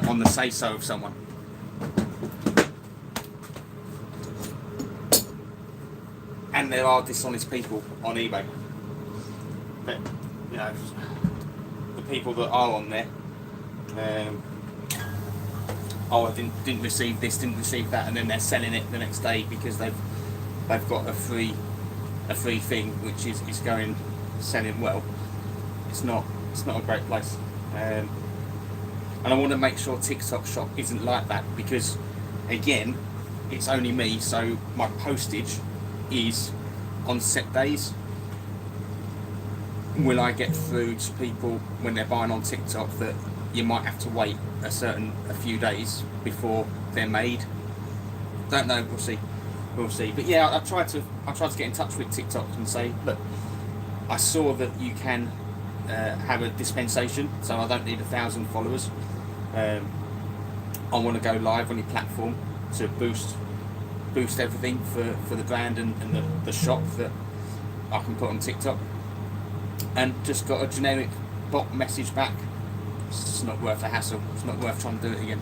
on the say-so of someone. And there are dishonest people on eBay. But, you know, people that are on there, I didn't receive this, didn't receive that, and then they're selling it the next day because they've got a free thing, which is going selling well. It's not a great place, and I want to make sure TikTok shop isn't like that, because again, it's only me, so my postage is on set days. Will I get through to people when they're buying on TikTok that you might have to wait a few days before they're made? Don't know. We'll see. But yeah, I tried to get in touch with TikTok and say, look, I saw that you can have a dispensation, so I don't need 1,000 followers. I want to go live on your platform to boost everything for the brand and the shop that I can put on TikTok. And just got a generic bot message back. It's just not worth the hassle. It's not worth trying to do it again.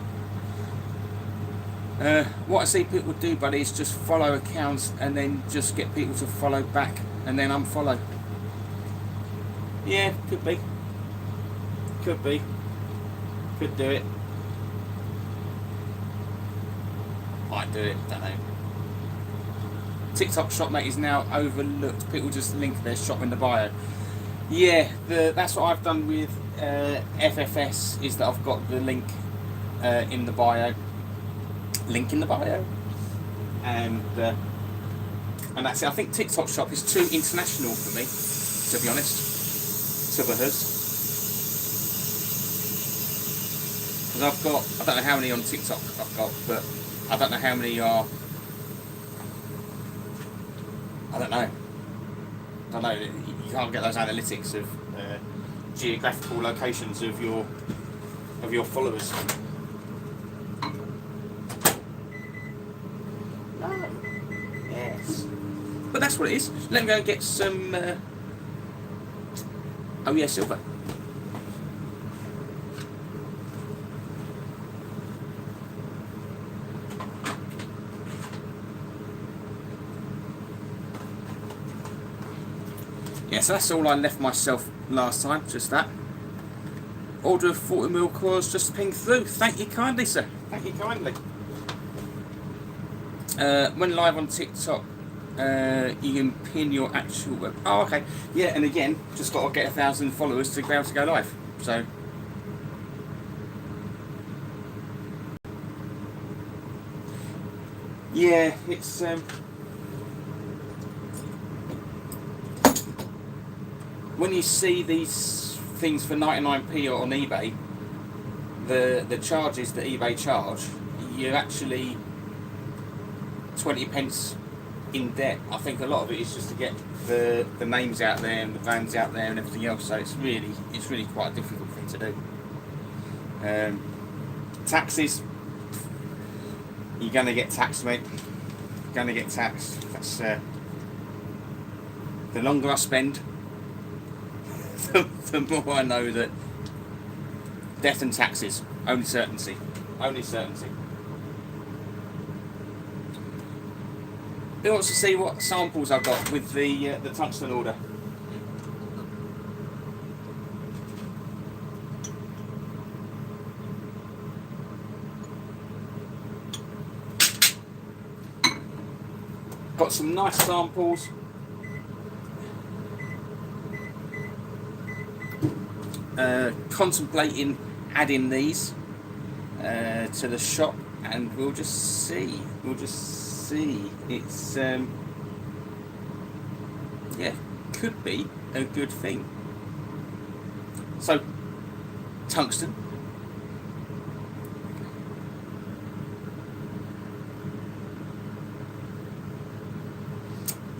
What I see people do, buddy, is just follow accounts and then just get people to follow back and then unfollow. Yeah, could be. Could do it. Might do it, don't know. TikTok shop, mate, is now overlooked. People just link their shop in the bio. Yeah, that's what I've done with FFS, is that I've got the link in the bio. Link in the bio. And that's it. I think TikTok shop is too international for me, to be honest. To the hers. Because I've got, I don't know how many on TikTok I've got, but I don't know how many are, I don't know. You can't get those analytics of geographical locations of your followers. Oh, yes. But that's what it is. Let me go and get some. Oh yeah, silver. Yeah, so that's all I left myself last time, just that. Order of 40mm coils just pinged through. Thank you kindly, sir. Thank you kindly. When live on TikTok, you can pin your actual web. Oh, okay. Yeah, and again, just got to get 1,000 followers to be able to go live. So. Yeah, it's when you see these things for 99p on eBay, the charges that eBay charge, you're actually 20 pence in debt. I think a lot of it is just to get the names out there and the brands out there and everything else. So it's really quite a difficult thing to do. Taxes, you're gonna get taxed, mate. You're gonna get taxed. That's the longer I spend, the more I know that death and taxes, only certainty. Who wants to see what samples I've got with the tungsten order? Got some nice samples. Contemplating adding these to the shop, and we'll just see. It's yeah, could be a good thing. So, tungsten.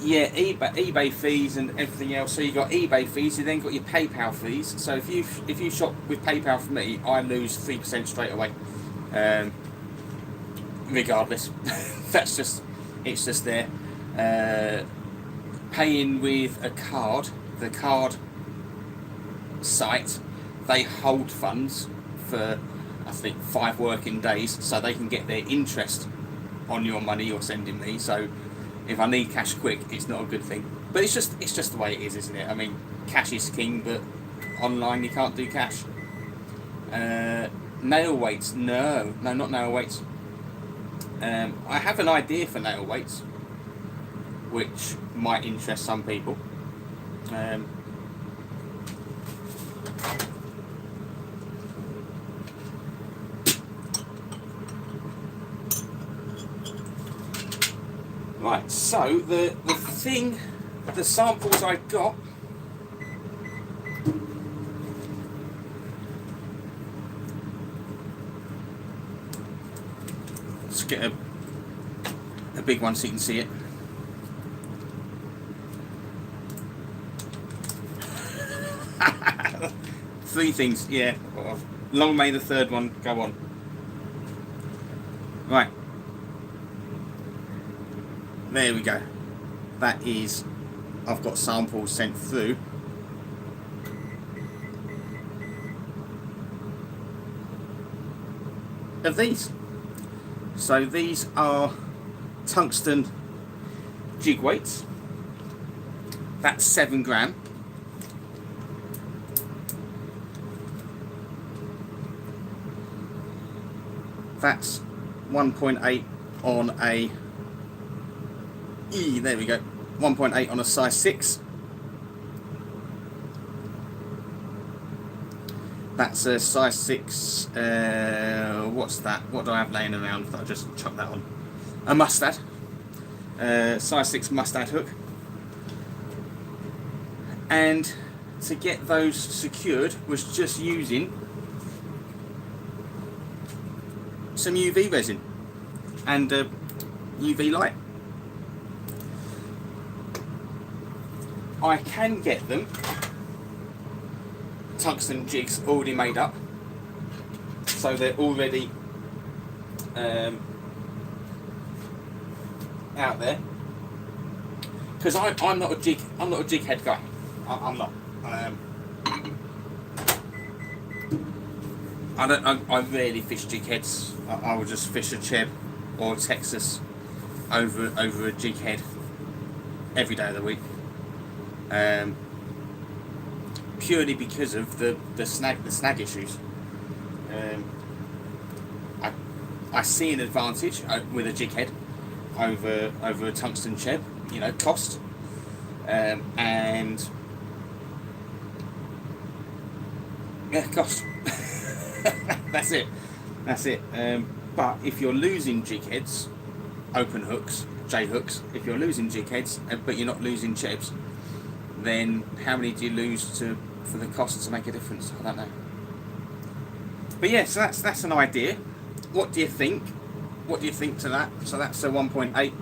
Yeah, eBay fees and everything else. So you got eBay fees, you then got your PayPal fees. So if you shop with PayPal for me, I lose 3% straight away. Regardless, it's just there. Paying with a card, the card site, they hold funds for I think 5 working days, so they can get their interest on your money you're sending me. So if I need cash quick, it's not a good thing. But it's just the way it is, isn't it? I mean, cash is king, but online you can't do cash. Nail weights, no, not nail weights. I have an idea for nail weights, which might interest some people. Right, so the samples I got. Let's get a big one so you can see it. Three things, yeah. Long may the third one go on. Right. There we go. That is, I've got samples sent through. Of these. So these are tungsten jig weights. That's 7 gram. That's 1.8 on a There we go. 1.8 on a size 6. That's a size 6. What's that? What do I have laying around? I'll just chuck that on. A Mustad. Size 6 Mustad hook. And to get those secured was just using some UV resin and UV light. I can get them tungsten jigs already made up, so they're already out there. Because I'm not a jig head guy. I'm not. I rarely fish jig heads. I will just fish a Cheb or a Texas over a jig head every day of the week. Purely because of the snag issues. I see an advantage with a jig head over a tungsten Cheb, you know, cost, and yeah, cost. That's it. But if you're losing jig heads, open hooks, J hooks, if you're losing jig heads, but you're not losing Chebs, then how many do you lose for the cost to make a difference? I don't know. But yeah, so that's an idea. What do you think? What do you think to that? So that's a 1.8.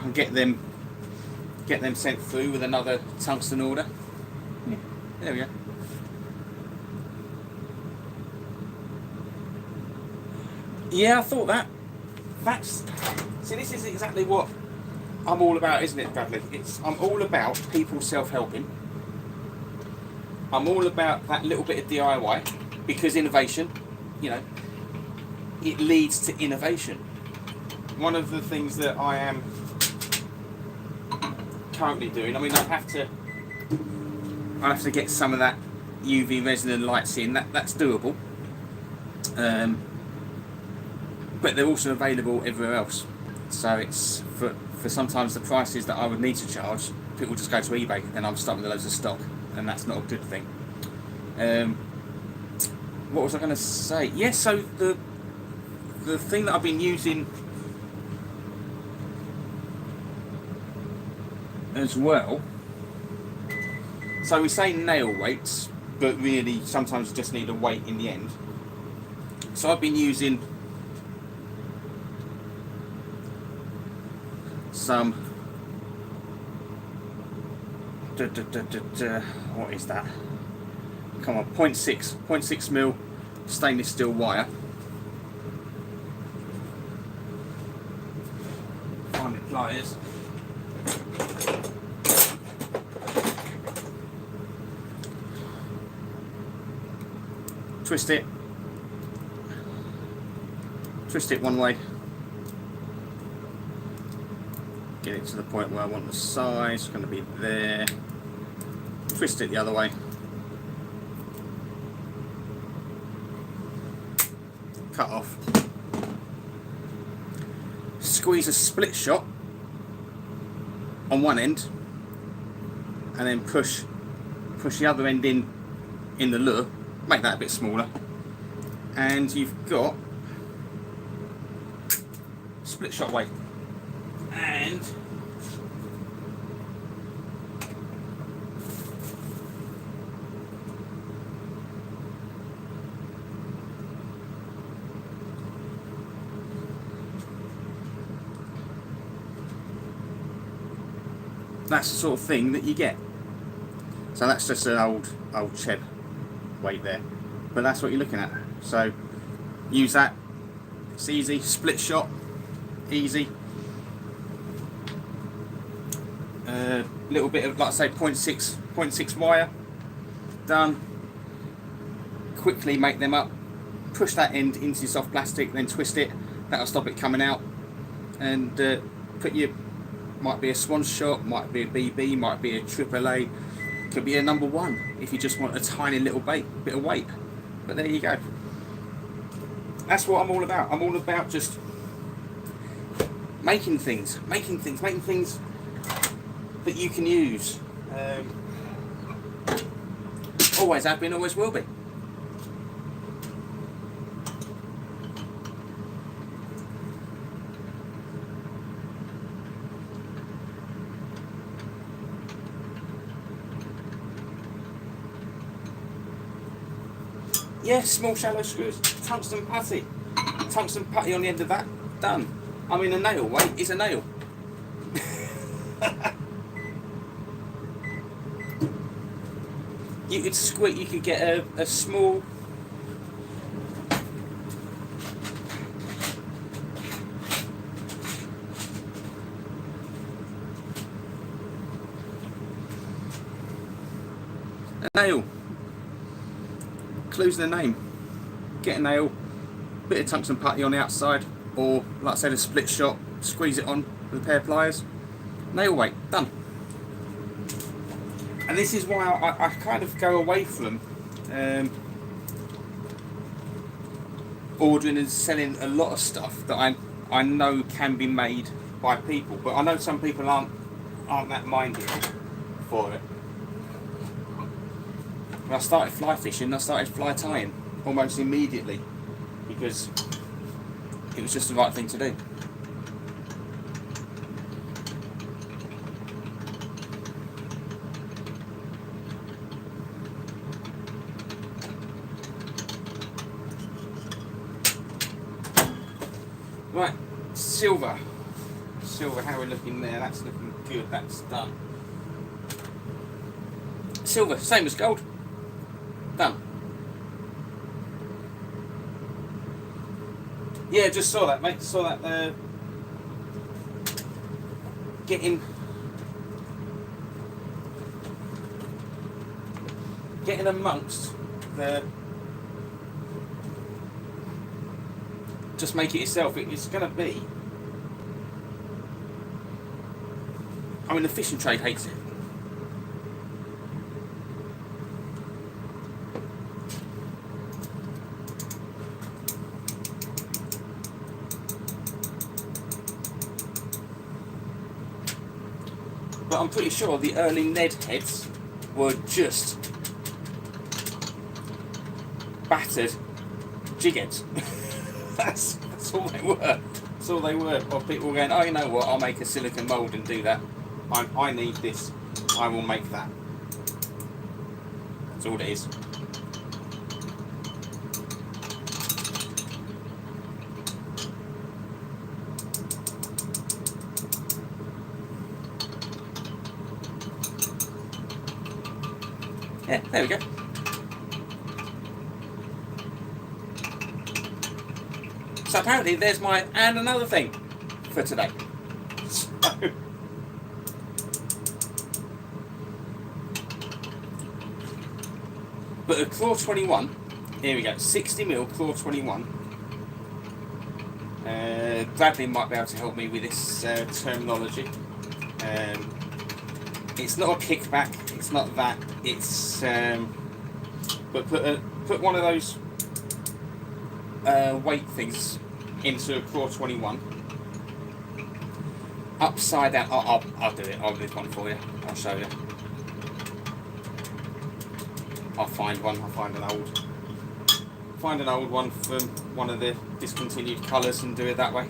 I'll get them sent through with another tungsten order. Yeah, there we go. Yeah, I thought that. This is exactly what I'm all about, isn't it, Bradley? I'm all about people self-helping. I'm all about that little bit of DIY, because innovation, you know, it leads to innovation. One of the things that I am currently doing, I mean, I'll have to get some of that UV resin and lights in. That's doable. But they're also available everywhere else. So it's for sometimes the prices that I would need to charge, people just go to eBay, then I'm stuck with loads of stock, and that's not a good thing. What was I going to say? Yeah, so the thing that I've been using as well. So we say nail weights, but really sometimes you just need a weight in the end. So I've been using some what is that? Come on, 0.6 mil stainless steel wire. Find the pliers. Twist it one way, get it to the point where I want the size. It's going to be there. Twist it the other way, cut off, squeeze a split shot on one end, and then push the other end in the lure. Make that a bit smaller, and you've got split shot weight. And that's the sort of thing that you get. So that's just an old Cheb weight there, but that's what you're looking at. So use that. It's easy. Split shot, easy. Little bit of, like I say, 0.6 wire. Done. Quickly make them up. Push that end into your soft plastic, then twist it. That'll stop it coming out. And put your, might be a swan shot, might be a BB, might be a AAA. Could be a number 1 if you just want a tiny little bit of weight. But there you go. That's what I'm all about. I'm all about just making things that you can use. Always have been, always will be. Yeah, small shallow screws, tungsten putty on the end of that, done. I mean, a nail weight is a nail. You could you could get a small nail. Clues in the name. Get a nail, bit of tungsten putty on the outside, or like I said, a split shot, squeeze it on with a pair of pliers, nail weight, done. And this is why I kind of go away from ordering and selling a lot of stuff that I know can be made by people, but I know some people aren't that minded for it. When I started fly fishing, I started fly tying almost immediately because it was just the right thing to do. Right, silver, how are we looking there? That's looking good, that's done. Silver, same as gold. Done. Yeah, just saw that, mate. Saw that. Getting amongst the. Just make it yourself. It's going to be. I mean, the fishing trade hates it. But I'm pretty sure the early Ned heads were just battered jig heads. that's all they were. That's all they were. Or people going, oh, you know what? I'll make a silicone mould and do that. I need this. I will make that. That's all it is. Yeah, there we go. So apparently there's my and another thing for today. So, but a Claw 21, here we go, 60mm Claw 21. Bradley might be able to help me with this terminology. It's not a kickback, it's not that, it's but put one of those weight things into a Claw 21 upside down. I'll do it, I'll do one for you, I'll show you. I'll find an old one from one of the discontinued colours and do it that way.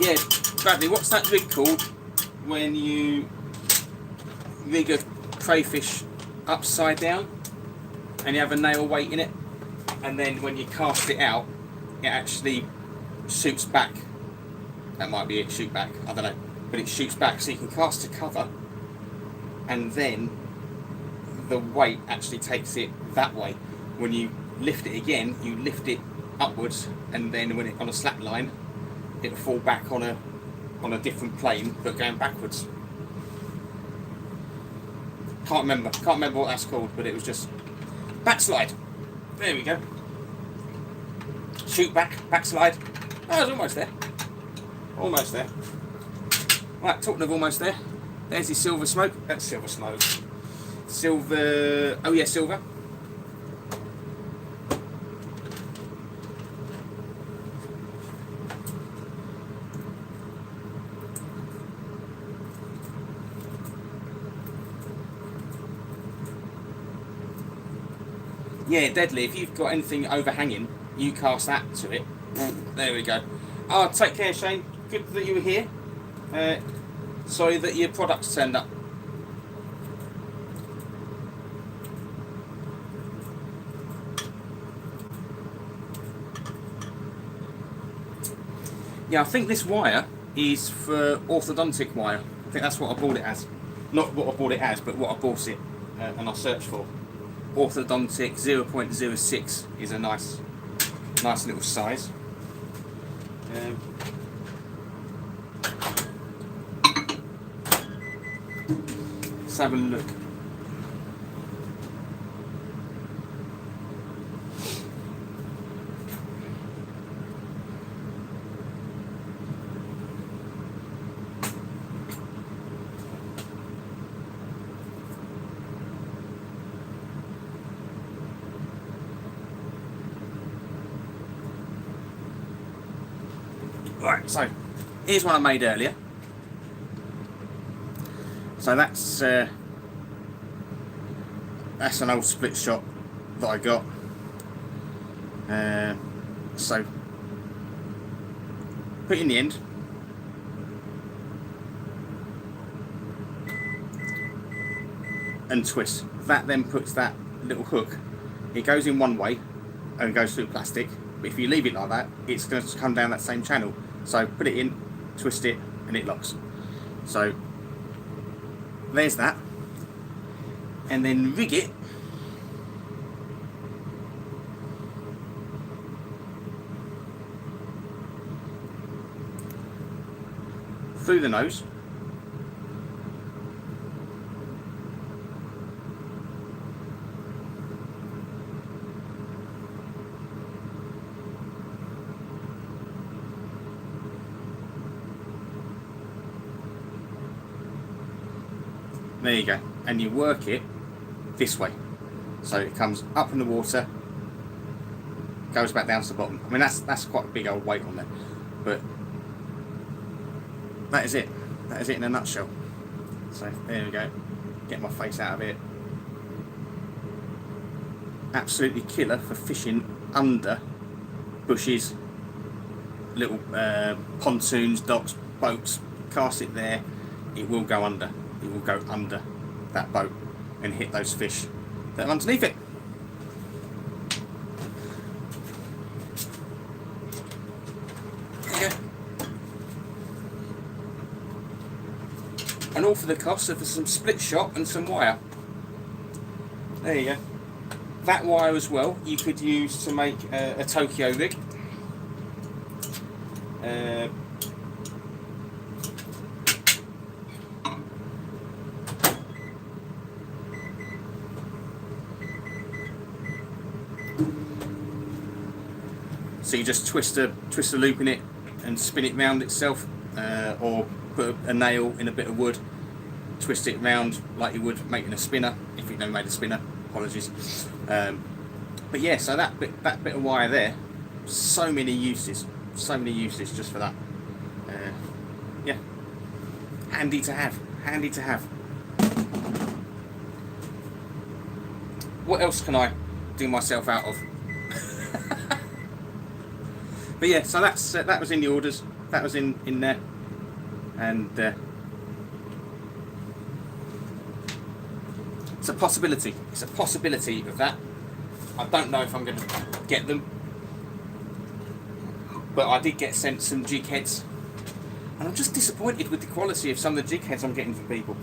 Yeah, Bradley, what's that rig called when you rig a crayfish upside down and you have a nail weight in it, and then when you cast it out it actually shoots back? That might be it, shoot back, I don't know, but it shoots back so you can cast to cover and then the weight actually takes it that way when you lift it again, you lift it upwards, and then when it on a slack line, it'll fall back on a different plane, but going backwards. Can't remember what that's called, but it was just backslide. There we go. Shoot back, backslide. Oh, I was almost there. Almost there. Right, talking of almost there, there's the silver smoke. That's silver smoke. Silver. Oh yeah, silver. Yeah, deadly. If you've got anything overhanging, you cast that to it. There we go. Oh, take care, Shane. Good that you were here. Sorry that your products turned up. Yeah, I think this wire is for orthodontic wire. I think that's what I bought it as. Not what I bought it as, but what I bought it and I searched for. Orthodontic 0.06 is a nice little size. Let's have a look. Right, so here's one I made earlier. So that's an old split shot that I got. So put it in the end. And twist. That then puts that little hook. It goes in one way and goes through plastic. But if you leave it like that, it's going to come down that same channel. So put it in, twist it, and it locks. So there's that. And then rig it through the nose. There you go, and you work it this way, so it comes up in the water, goes back down to the bottom. I mean that's quite a big old weight on there, but that is it. That is it in a nutshell. So there we go. Get my face out of it. Absolutely killer for fishing under bushes, little pontoons, docks, boats. Cast it there, it will go under. It will go under that boat and hit those fish that are underneath it. There you go. And all for the cost of some split shot and some wire. There you go. That wire as well you could use to make a Tokyo rig. So you just twist a loop in it and spin it round itself, or put a nail in a bit of wood, twist it round like you would making a spinner, if you've never made a spinner, apologies. But yeah, so that bit of wire there, so many uses just for that. Yeah, handy to have. What else can I do myself out of? But yeah, so that was in the orders. That was in there, and it's a possibility. It's a possibility of that. I don't know if I'm going to get them, but I did get sent some jig heads, and I'm just disappointed with the quality of some of the jig heads I'm getting from people.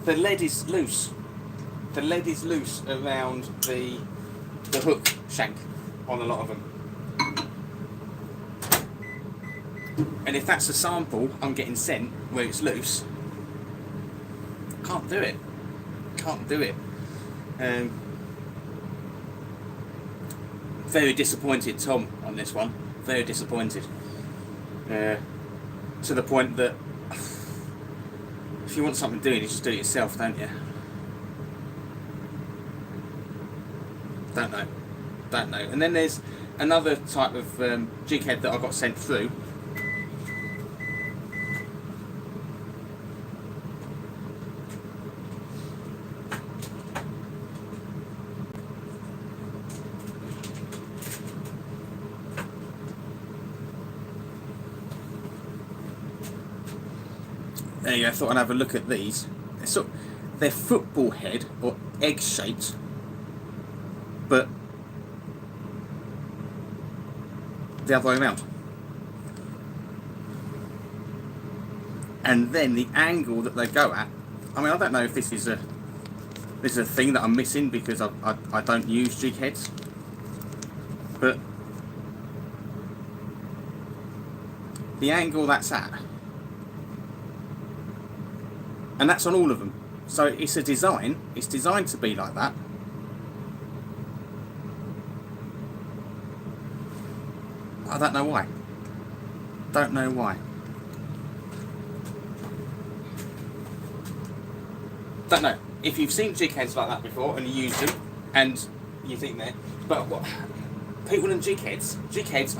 the lead is loose. The lead is loose around the hook shank on a lot of them. And if that's a sample I'm getting sent where it's loose, can't do it. Can't do it. Very disappointed, Tom, on this one. Very disappointed. To the point that if you want something doing, you just do it yourself, don't you? Don't know. Don't know. And then there's another type of jig head that I got sent through. There you go, I thought I'd have a look at these. They're football head or egg shaped, but the other way around. And then the angle that they go at, I mean, I don't know if this is a thing that I'm missing because I don't use jig heads, but the angle that's at, and that's on all of them. So it's a design, it's designed to be like that. I don't know why. Don't know why. Don't know. If you've seen jig heads like that before and you use them and you think they're... But what? People and jig heads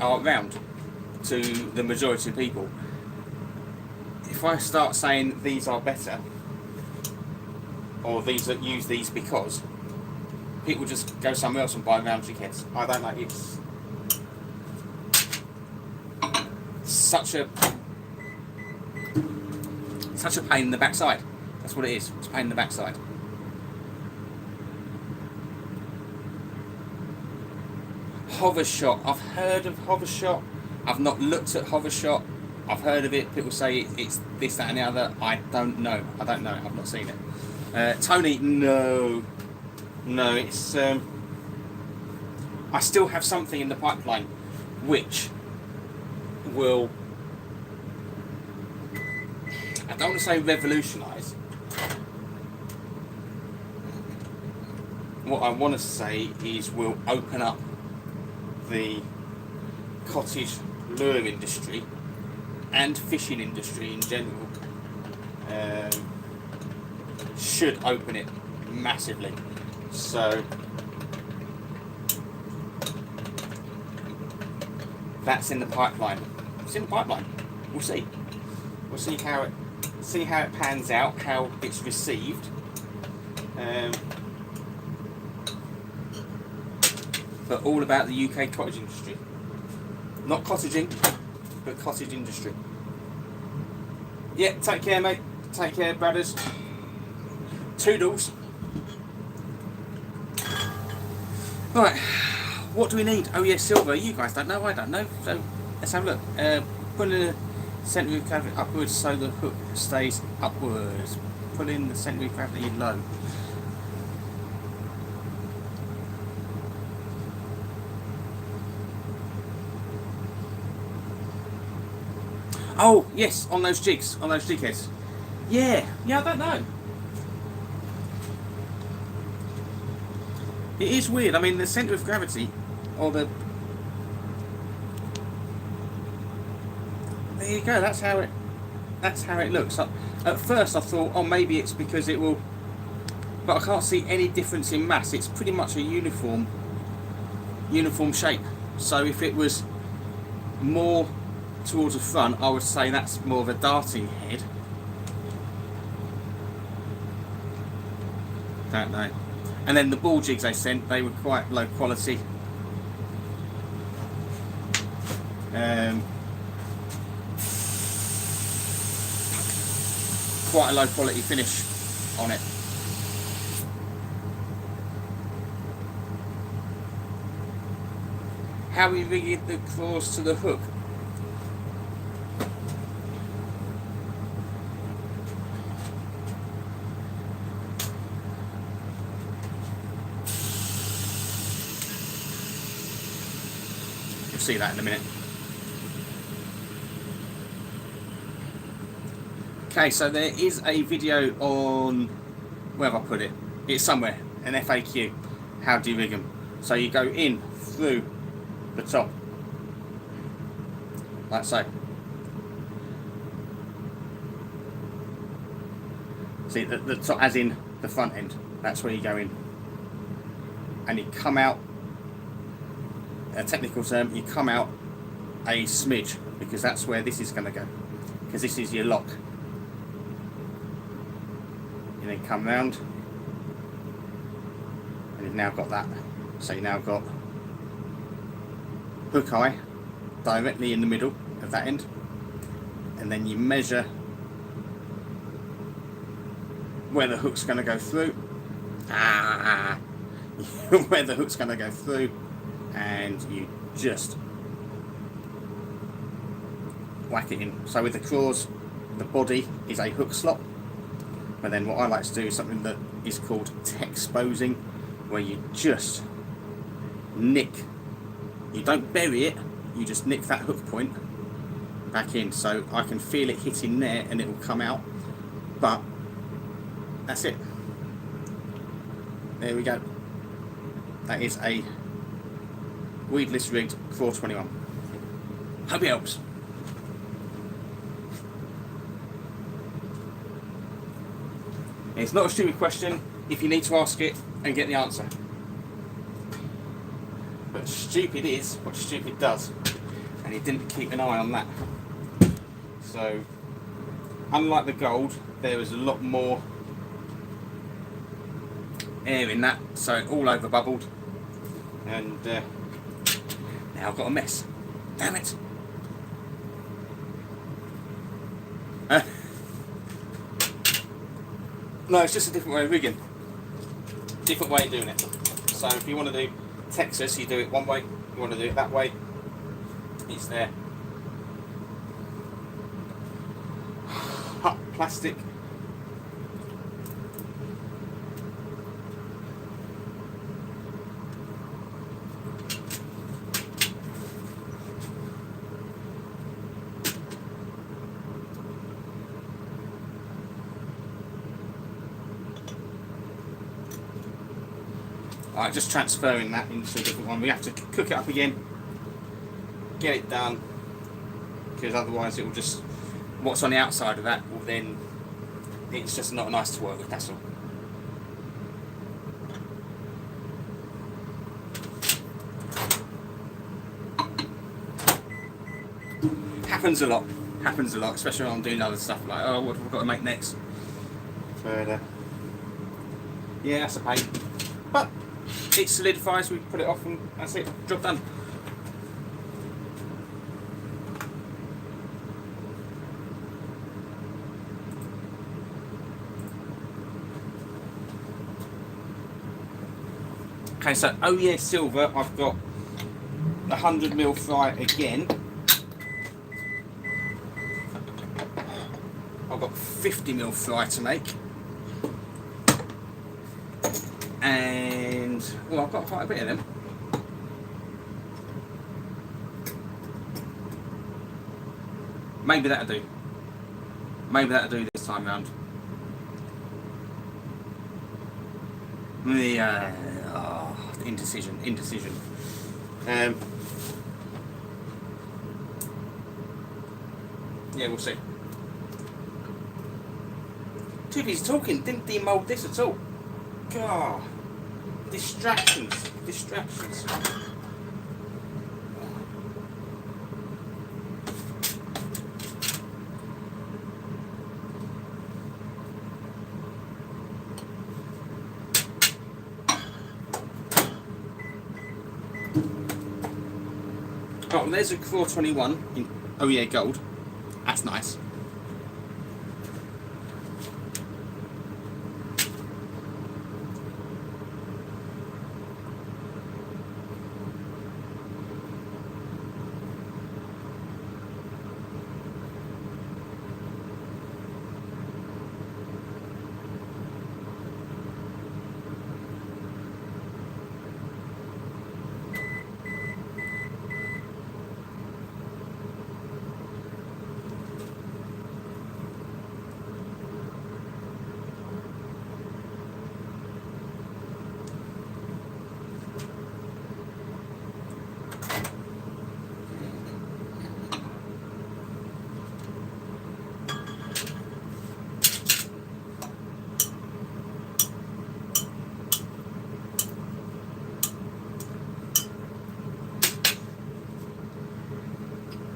are round to the majority of people. If I start saying these are better, or these that use these because, people just go somewhere else and buy round jig heads. I don't know, it's such a pain in the backside. That's what it is. It's a pain in the backside. Hovershot. I've heard of Hovershot. I've not looked at Hovershot. I've heard of it. People say it's this, that, and the other. I don't know. I've not seen it. Tony, no. It's. I still have something in the pipeline, which will. I don't want to say revolutionise. What I want to say is will open up the cottage lure industry and fishing industry in general. Should open it massively. So that's in the pipeline. It's in the pipeline. We'll see. We'll see how it pans out, how it's received. But all about the UK cottage industry. Not cottaging, but cottage industry. Yeah, take care, mate. Take care, brothers. Toodles. Right, what do we need? Oh yeah, silver. You guys don't know, I don't know. So let's have a look. Put in the centre of gravity upwards so the hook stays upwards. Put in the centre of gravity low. Oh yes, on those jigs, on those jig heads. Yeah, I don't know. It is weird. I mean, the centre of gravity, or the... There you go. That's how it looks. At first, I thought, oh, maybe it's because it will, but I can't see any difference in mass. It's pretty much a uniform shape. So if it was more towards the front, I would say that's more of a darting head. Don't know. And then the ball jigs they sent, they were quite low quality. Quite a low quality finish on it. How are we rigging the claws to the hook? see that in a minute. Okay, so there is a video on, where have I put it? It's somewhere, an FAQ. How do you rig them? So you go in through the top, like so. See, the top, as in the front end, that's where you go in. And you come out, a technical term, you come out a smidge, because that's where this is going to go. Because this is your lock. You then come round, and you've now got that. So you now got hook eye directly in the middle of that end, and then you measure where the hook's going to go through, where the hook's going to go through, and you just whack it in. So with the claws, the body is a hook slot, but then what I like to do is something that is called texposing, where you just nick, you don't bury it, you just nick that hook point back in, so I can feel it hitting there and it will come out, but that's it. There we go. That is a weedless rigged 421. Hope it helps. It's not a stupid question if you need to ask it and get the answer. But stupid is what stupid does. And he didn't keep an eye on that. So, unlike the gold, there is a lot more air in that, so it all over bubbled. And now I've got a mess. Damn it! No, it's just a different way of rigging. Different way of doing it. So if you want to do Texas, you do it one way. If you want to do it that way, it's there. Hot plastic. Alright, just transferring that into a different one. We have to cook it up again, get it done, because otherwise it will just, what's on the outside of that will then, it's just not nice to work with, that's all. Happens a lot, especially when I'm doing other stuff like, oh, what have I got to make next? But, yeah, that's a pain. But it solidifies, we put it off and that's it, job done. Okay, so oh yeah, silver, I've got the 100mm fry again. I've got 50mm fry to make. And, well, I've got quite a bit of them. Maybe that'll do. Maybe that'll do this time round. The indecision. Yeah, we'll see. Too busy talking, didn't demold this at all. God, distractions. Oh, well, there's a 421 in oh yeah gold. That's nice.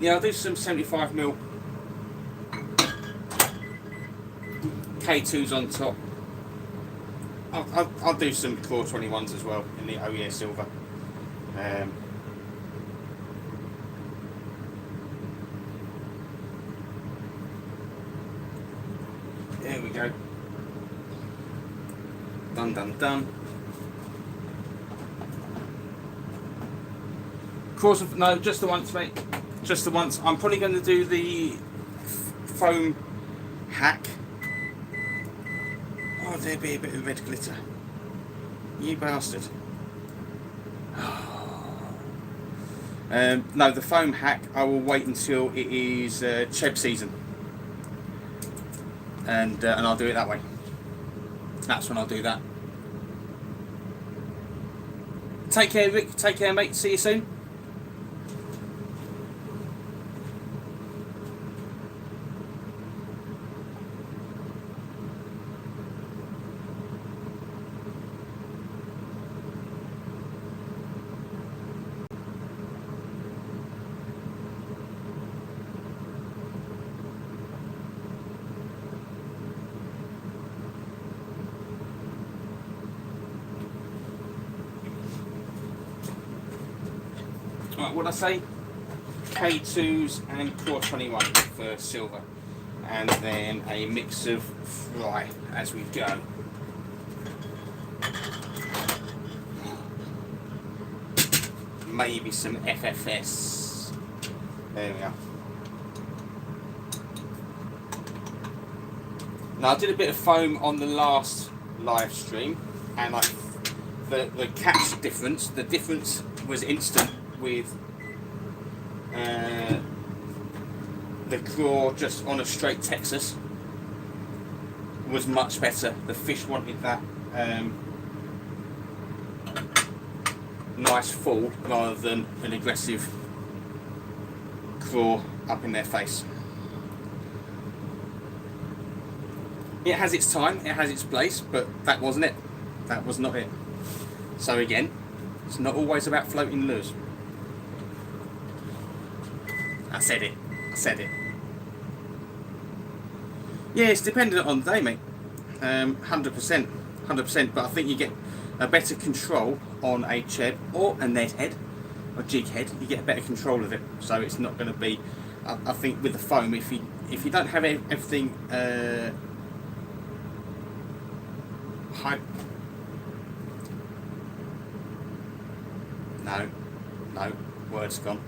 Yeah, I'll do some 75mm K2s on top. I'll do some Core 21s as well in the Oh Yeah Silver. There we go. Done, done, done. No, just the once, mate. Just the once. I'm probably going to do the foam hack. Oh, there'd be a bit of red glitter. You bastard. No, the foam hack, I will wait until it is Cheb season. And I'll do it that way. That's when I'll do that. Take care, Rick. Take care, mate. See you soon. Right, what I say? K2s and Core 21 for silver, and then a mix of fry as we go. Maybe some FFS. There we are. Now I did a bit of foam on the last live stream, and the catch difference. The difference was instant with the claw just on a straight Texas was much better. The fish wanted that nice fall rather than an aggressive claw up in their face. It has its time, it has its place, but that wasn't it. That was not it. So again, it's not always about floating lures. I said it. I said it. Yeah, it's dependent on the day, mate. 100%. 100%. But I think you get a better control on a Cheb or a Ned head or jig head. You get a better control of it. So it's not going to be. I think with the foam, if you don't have everything high. No, word's gone.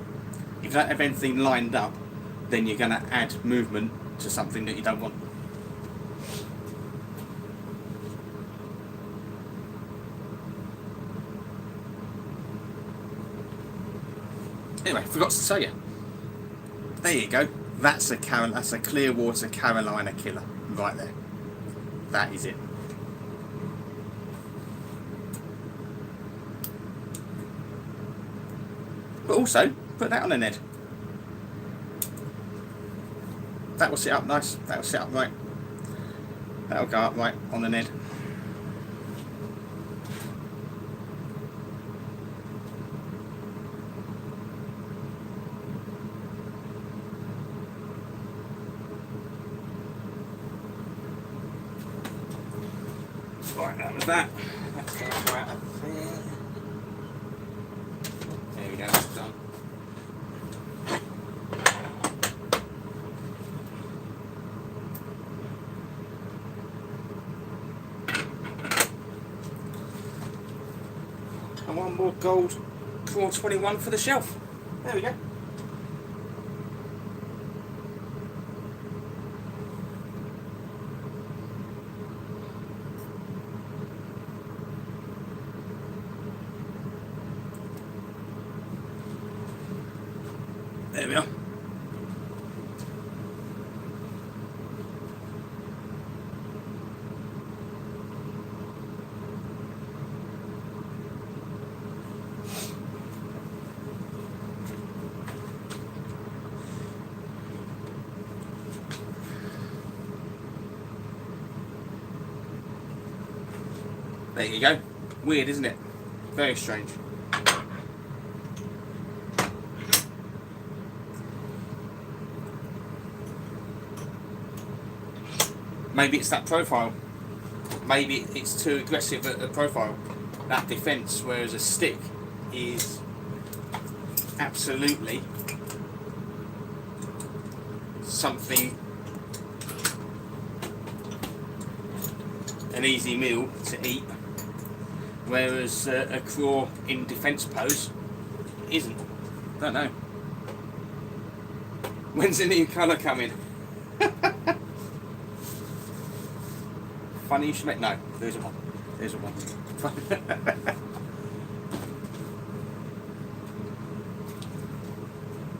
If you don't have anything lined up, then you're going to add movement to something that you don't want. Anyway, forgot to tell you. There you go. That's a Clearwater Carolina killer right there. That is it. But also, put that on a Ned. That will sit up nice. That will sit up right. That will go up right on the Ned. Right, that was that. Let's go right up there. There we go, that's done. And one more gold Core 21 for the shelf. There we go. There we are. There you go. Weird, isn't it? Very strange. Maybe it's that profile. Maybe it's too aggressive at the profile, that defence, whereas a stick is absolutely something, an easy meal to eat, whereas a claw in defence pose isn't. Don't know. When's the new colour coming? Funny you should make. No, there's a one. There's a one.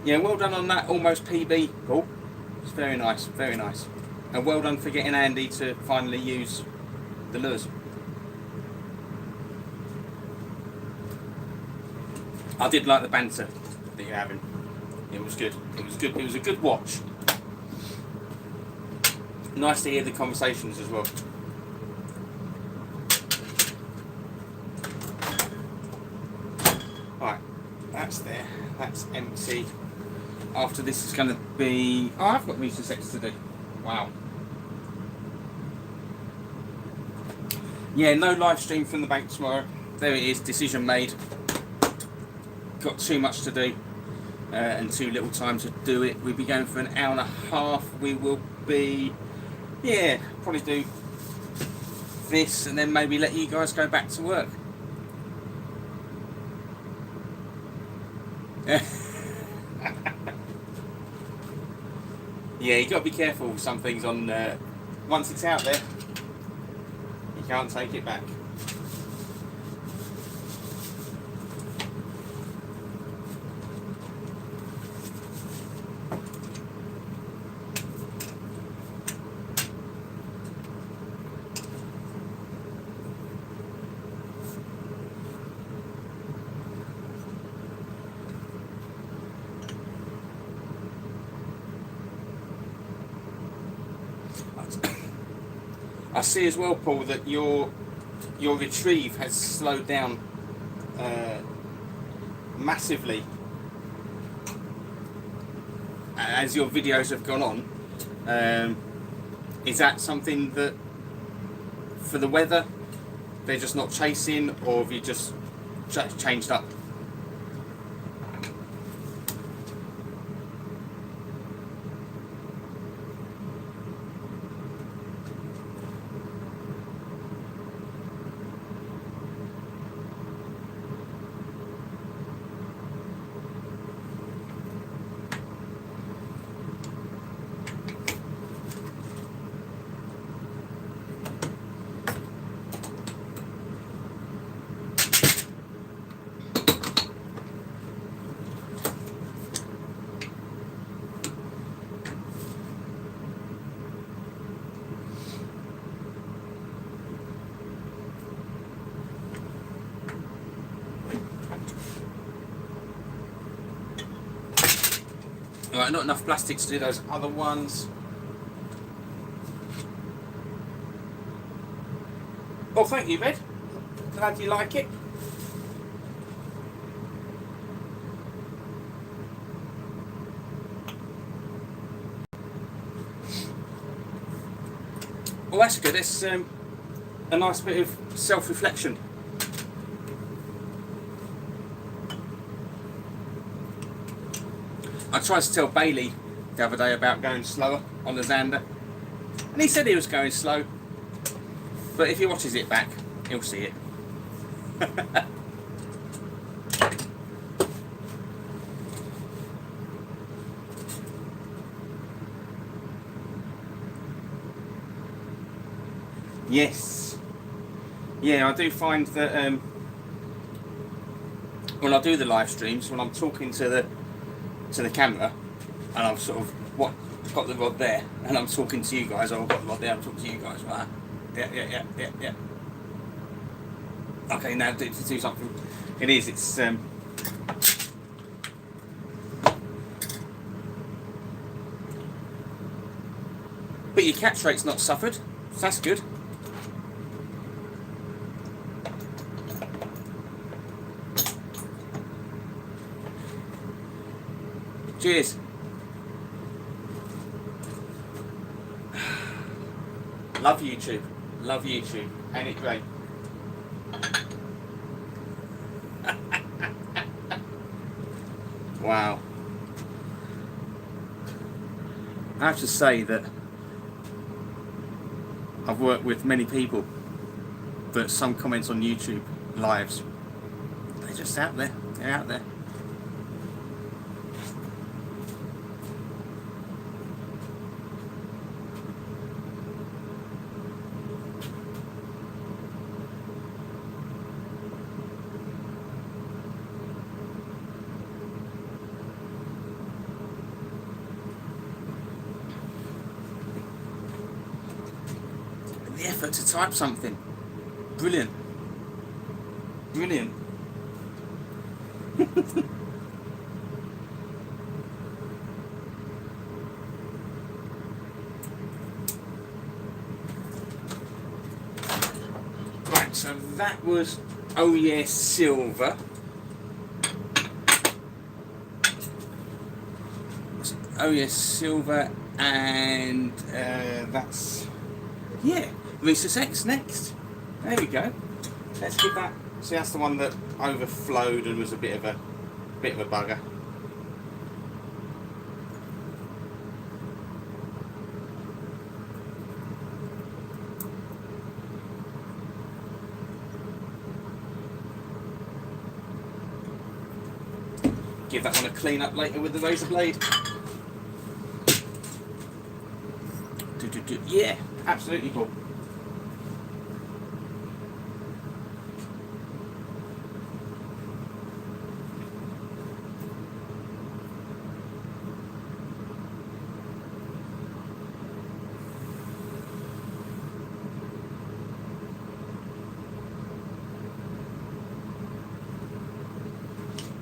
Yeah, well done on that almost PB, Paul. It's very nice, very nice. And well done for getting Andy to finally use the lures. I did like the banter that you're having. It was good. It was good. It was a good watch. Nice to hear the conversations as well. Right, that's there. That's empty. After this is going to be... Oh, I've got meter sets to do. Wow. Yeah, no live stream from the bank tomorrow. There it is. Decision made. Got too much to do and too little time to do it. We'll be going for an hour and a half. We will be... Yeah, probably do this and then maybe let you guys go back to work. Yeah, you got to be careful with some things on. Once it's out there, you can't take it back. I see as well, Paul, that your retrieve has slowed down massively as your videos have gone on. Is that something that, for the weather, they're just not chasing, or have you just changed up? Right, not enough plastic to do those other ones. Oh, thank you, Red. Glad you like it. Well, that's good. It's a nice bit of self-reflection. I tried to tell Bailey the other day about going slower on the Xander, and he said he was going slow, but if he watches it back, he'll see it. Yes. Yeah, I do find that when I do the live streams, when I'm talking to the camera, and I've sort of got the rod there, and I'm talking to you guys, or I've got the rod there, I'm talking to you guys, right? Yeah. Okay, now to do something. It is, it's but your catch rate's not suffered, so that's good. Cheers. Love YouTube. Love YouTube. Ain't it great? Wow. I have to say that I've worked with many people, but some comments on YouTube lives, they're just out there. They're out there. The effort to type something. Brilliant. Brilliant. Right, so that was Oh Yeah Silver. Oh Yeah Silver, and that's, yeah, Rhesus X next. There we go. Let's give that. See, that's the one that overflowed and was a bit of a bugger. Give that one a clean up later with the razor blade. Yeah, absolutely cool.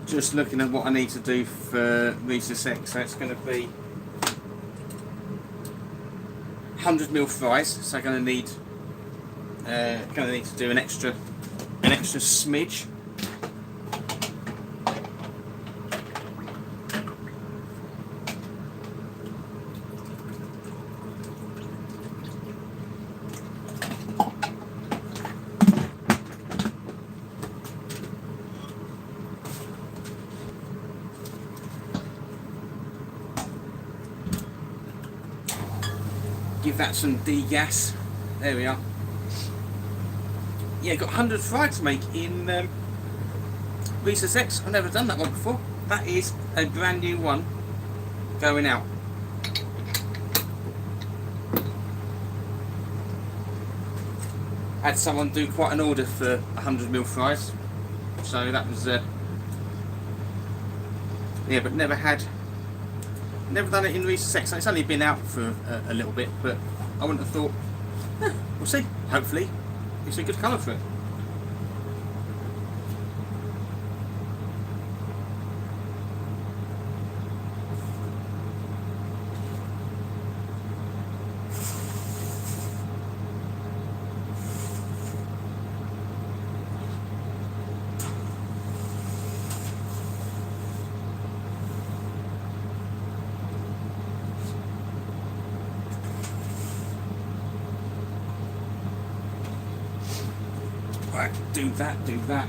Just looking at what I need to do for Rhesus X, so it's going to be 100mm fries. So I'm going to need to do an extra smidge. Give that some degas. There we are. Yeah, got 100 fry to make in Rhesus X. I've never done that one before. That is a brand new one going out. Had someone do quite an order for 100mm fries, so that was yeah, but never done it in Rhesus X. It's only been out for a little bit, but I wouldn't have thought, we'll see. Hopefully it's a good colour for it. Right, do that, got that.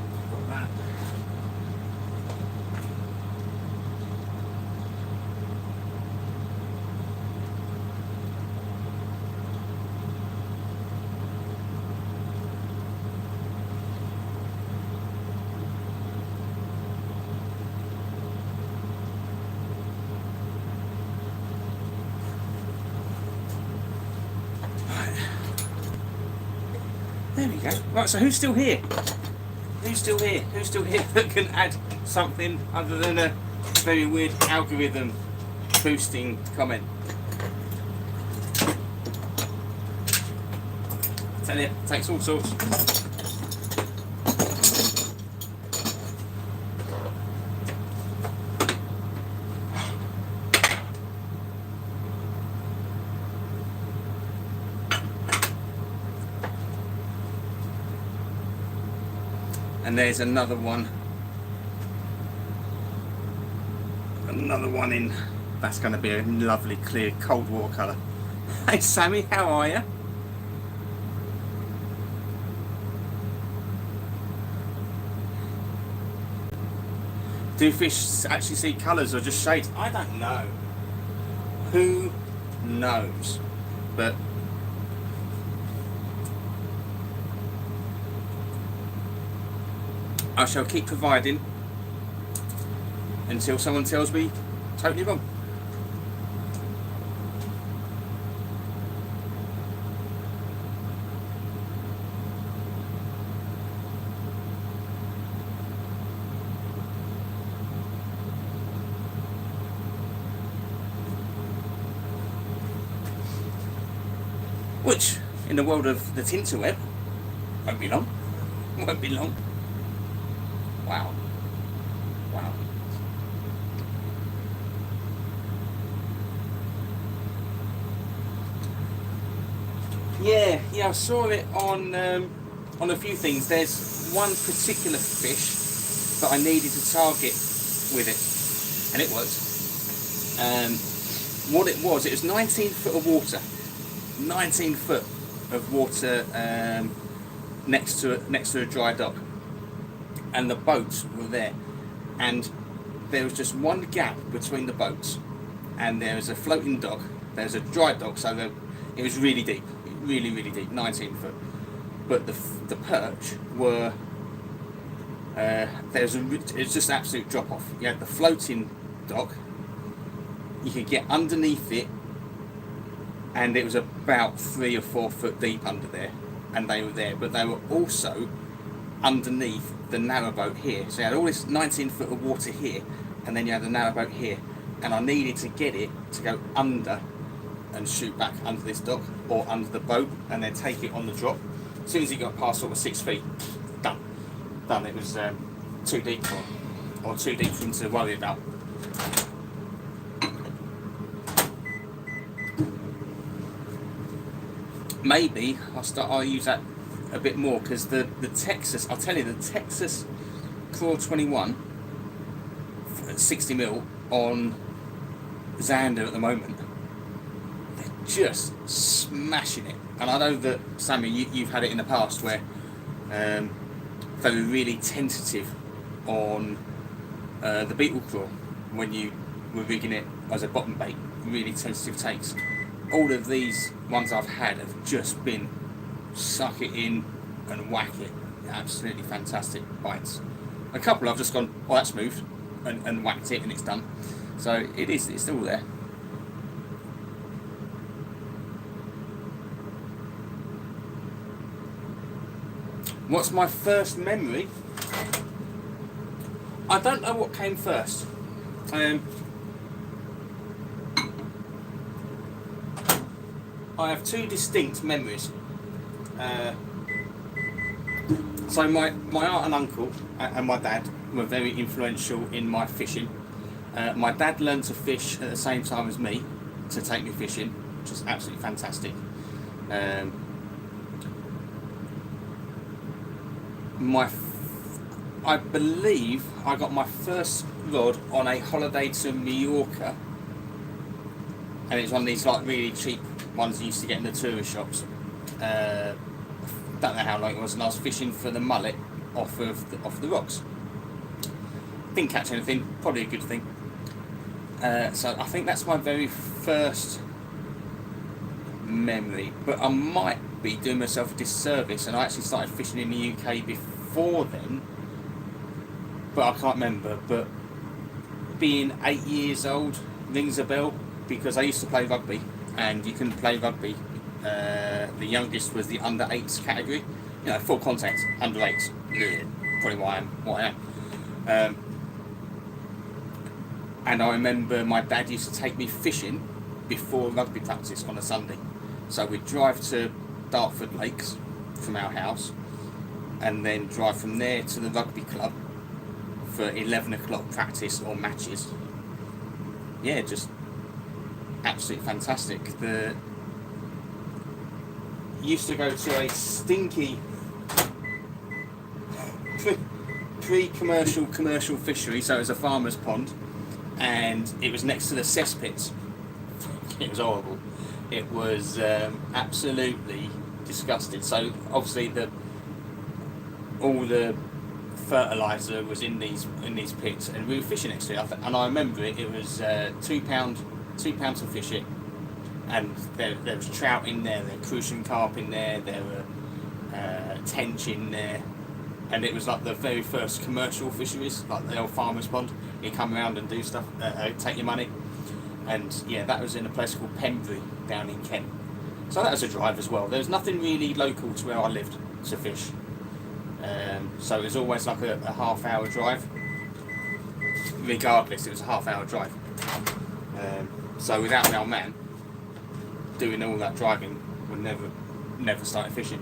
There we go. Right, so who's still here? Who's still here? Who's still here that can add something other than a very weird algorithm boosting comment? I tell you, it takes all sorts. And there's another one in, that's going to be a lovely clear cold water colour. Hey Sammy, how are you? Do fish actually see colours or just shades? I don't know. Who knows? But I shall keep providing until someone tells me totally wrong. Which, in the world of the Tinterweb, won't be long. Won't be long. Wow. Wow. Yeah, I saw it on a few things. There's one particular fish that I needed to target with it, and it worked. What it was 19 foot of water. 19 foot of water next to a dry dock, and the boats were there, and there was just one gap between the boats, and there was a floating dock. There's a dry dock, so it was really deep, really deep, 19 foot. But the perch were it's just absolute drop off. You had the floating dock, you could get underneath it, and it was about 3 or 4 foot deep under there, and they were there, but they were also underneath the narrowboat here. So you had all this 19 foot of water here, and then you had the narrowboat here, and I needed to get it to go under and shoot back under this dock or under the boat, and then take it on the drop. As soon as it got past sort of 6 feet, done. It was too deep or too deep for him to worry about. Maybe I'll use that a bit more, because the Texas, I'll tell you, the Texas Craw 21 60mm on Zander at the moment, they're just smashing it. And I know that, Sammy, you've had it in the past where they were really tentative on the beetle craw when you were rigging it as a bottom bait, really tentative takes. All of these ones I've had have just been suck it in and whack it. Absolutely fantastic bites. A couple I've just gone, oh, that's moved, and whacked it and it's done. So it's still there. What's my first memory? I don't know what came first. I have two distinct memories. So my aunt and uncle and my dad were very influential in my fishing. My dad learned to fish at the same time as me, to take me fishing, which is absolutely fantastic. I believe I got my first rod on a holiday to Mallorca, and it was one of these like really cheap ones you used to get in the tourist shops. Don't know how long it was, and I was fishing for the mullet off the rocks. Didn't catch anything, probably a good thing. So I think that's my very first memory, but I might be doing myself a disservice, and I actually started fishing in the UK before then, but I can't remember. But being 8 years old rings a bell, because I used to play rugby, and you can play rugby. The youngest was the under 8s category, full contact, under 8s. Probably why I am. And I remember my dad used to take me fishing before rugby practice on a Sunday. So we'd drive to Dartford Lakes from our house, and then drive from there to the rugby club for 11 o'clock practice or matches. Yeah, just absolutely fantastic. Used to go to a stinky commercial fishery, so it was a farmer's pond, and it was next to the cesspits. It was horrible. It was absolutely disgusting. So obviously all the fertiliser was in these pits, and we were fishing next to it. And I remember it was £2 to fish it, and there was trout in there, there were crucian carp in there, there were tench in there, and it was like the very first commercial fisheries, like the old farmer's pond. You come around and do stuff, take your money, and yeah, that was in a place called Pembury down in Kent. So that was a drive as well. There was nothing really local to where I lived to fish, so it was always like a half-hour drive. Regardless, it was a half-hour drive. So without my old man doing all that driving, would never started fishing.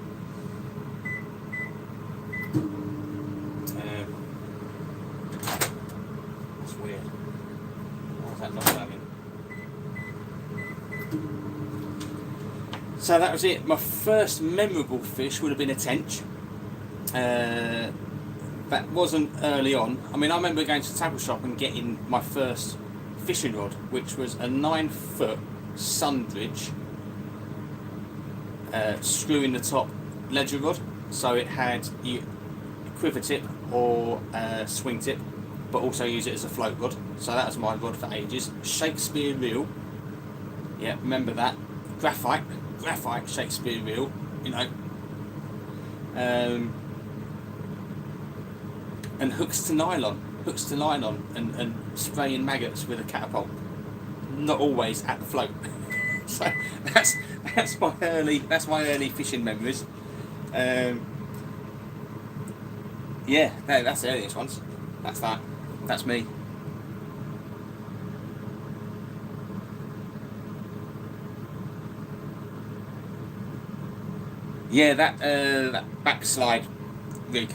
That's weird. Why is that not going? So that was it. My first memorable fish would have been a tench. That wasn't early on. I mean, I remember going to the tackle shop and getting my first fishing rod, which was a 9-foot Sunbridge screw in the top ledger rod. So it had quiver tip or swing tip, but also use it as a float rod. So that was my rod for ages. Shakespeare reel. Yeah, remember that. Graphite Shakespeare reel, you know. And hooks to nylon and spraying maggots with a catapult. Not always at the float. So that's my early fishing memories. Yeah, that's the earliest ones. That's me. Yeah, that backslide rig.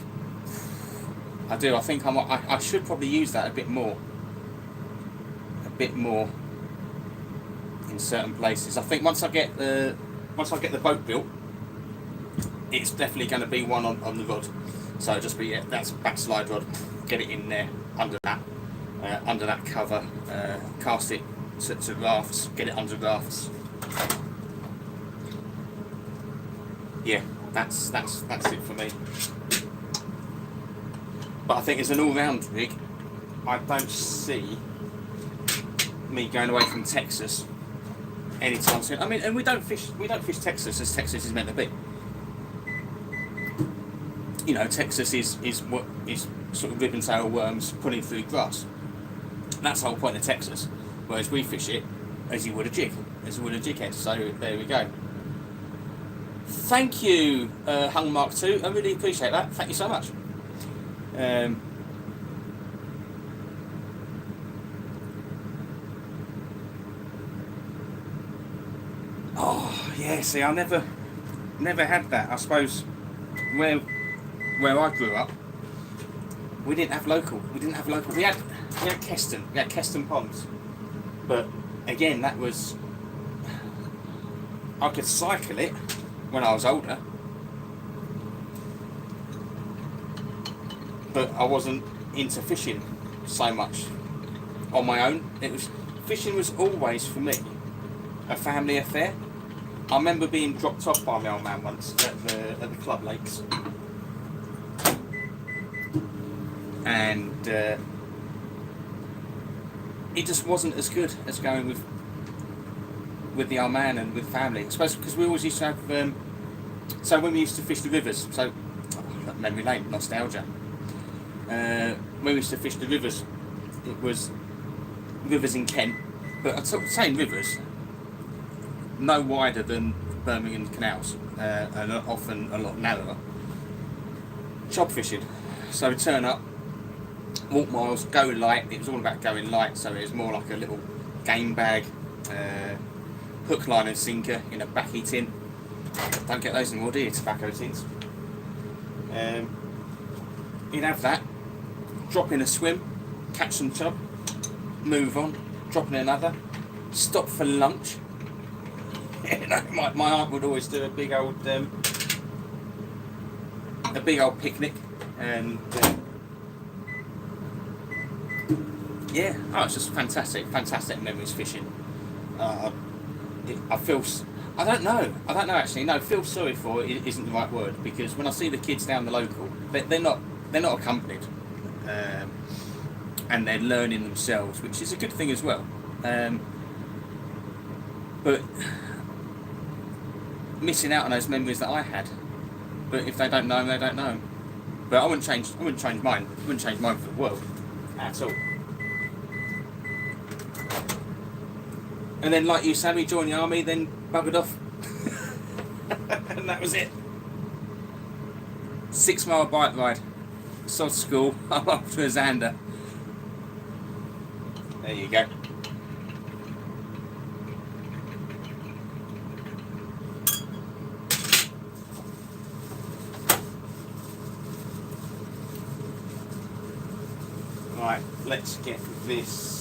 I do. I think I should probably use that a bit more in certain places. I think once I get the boat built, it's definitely going to be one on the rod. So it'll just be that's backslide rod. Get it in there under that cover. Cast it to rafts. Get it under rafts. Yeah, that's it for me. But I think as an all-round rig, I don't see me going away from Texas anytime soon. I mean, and we don't fish Texas as Texas is meant to be. You know, Texas is what is sort of ribbon-tail worms pulling through grass. That's the whole point of Texas. Whereas we fish it as you would a jig head. So there we go. Thank you, Hung Mark II. I really appreciate that. Thank you so much. Oh yeah, see, I never had that. I suppose where I grew up, we didn't have local. We had Keston. We had Keston ponds, but again, that was I could cycle it when I was older, but I wasn't into fishing so much on my own. Fishing was always for me a family affair. I remember being dropped off by my old man once at the club lakes, and it just wasn't as good as going with the old man and with family. I suppose because we always used to have. So when we used to fish the rivers, memory lane, nostalgia. When we used to fish the rivers, it was rivers in Kent, but I'm saying rivers, no wider than Birmingham canals, and often a lot narrower. Chop fishing. So we turn up, walk miles, go light. It was all about going light, so it was more like a little game bag, hook, line and sinker in a backy tin. Don't get those anymore, do you? Tobacco tins. You'd have that, drop in a swim, catch some chub, move on, drop in another, stop for lunch. You know, my aunt would always do a big old picnic, and yeah, it's just fantastic memories fishing. I don't know actually. No, feel sorry for it isn't the right word, because when I see the kids down the local, they're not they're not accompanied, and they're learning themselves, which is a good thing as well. But missing out on those memories that I had. But if they don't know them, they don't know them. But I wouldn't change mine. I wouldn't change mine for the world at all. And then, like you, Sammy, joined the army, then buggered off, and that was it. 6-mile bike ride, sod school. I'm up to a Xander. There you go. Right, let's get this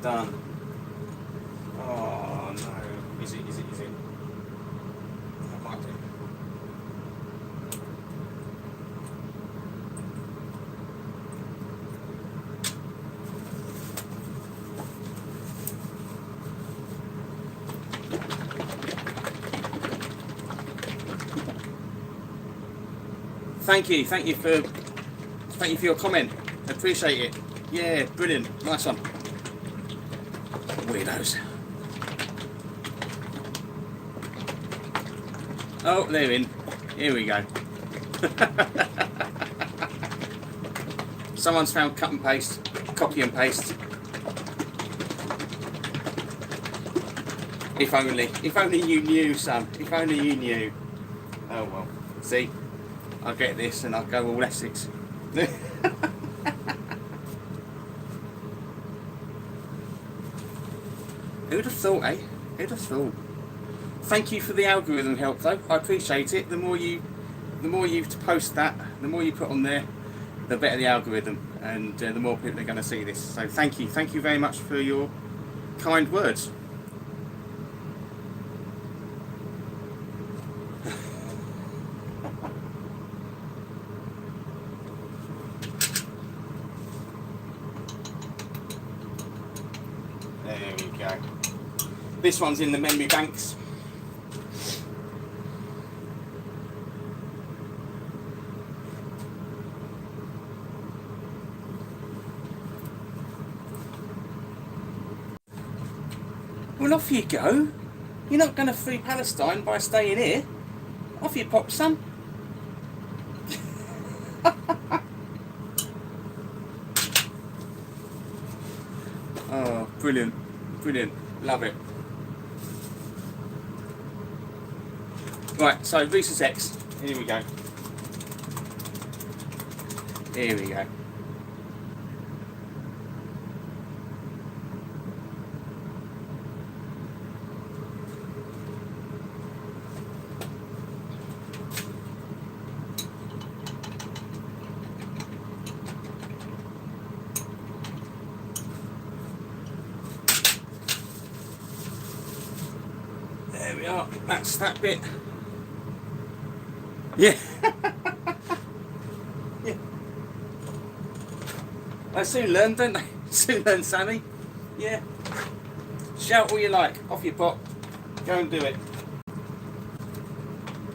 done. Oh no, is it? That might do. Thank you for your comment. I appreciate it. Yeah, brilliant, nice one. Weirdos. Oh, they're in. Here we go. Someone's found cut and paste, copy and paste. If only you knew, son. If only you knew. Oh well. See, I'll get this and I'll go all Essex. Who'd have thought, eh? Who'd have thought? Thank you for the algorithm help, though. I appreciate it. The more you post that, the more you put on there, the better the algorithm, and the more people are going to see this. So thank you very much for your kind words. There we go. This one's in the memory banks. Well, off you go. You're not going to free Palestine by staying here. Off you pop, son. Oh, brilliant. Brilliant. Love it. Right, so Rhesus X. Here we go. Here we go. There we are. That's that bit. Yeah. Yeah. I soon learn, don't they? Soon learn, Sammy. Yeah. Shout all you like. Off you pop. Go and do it.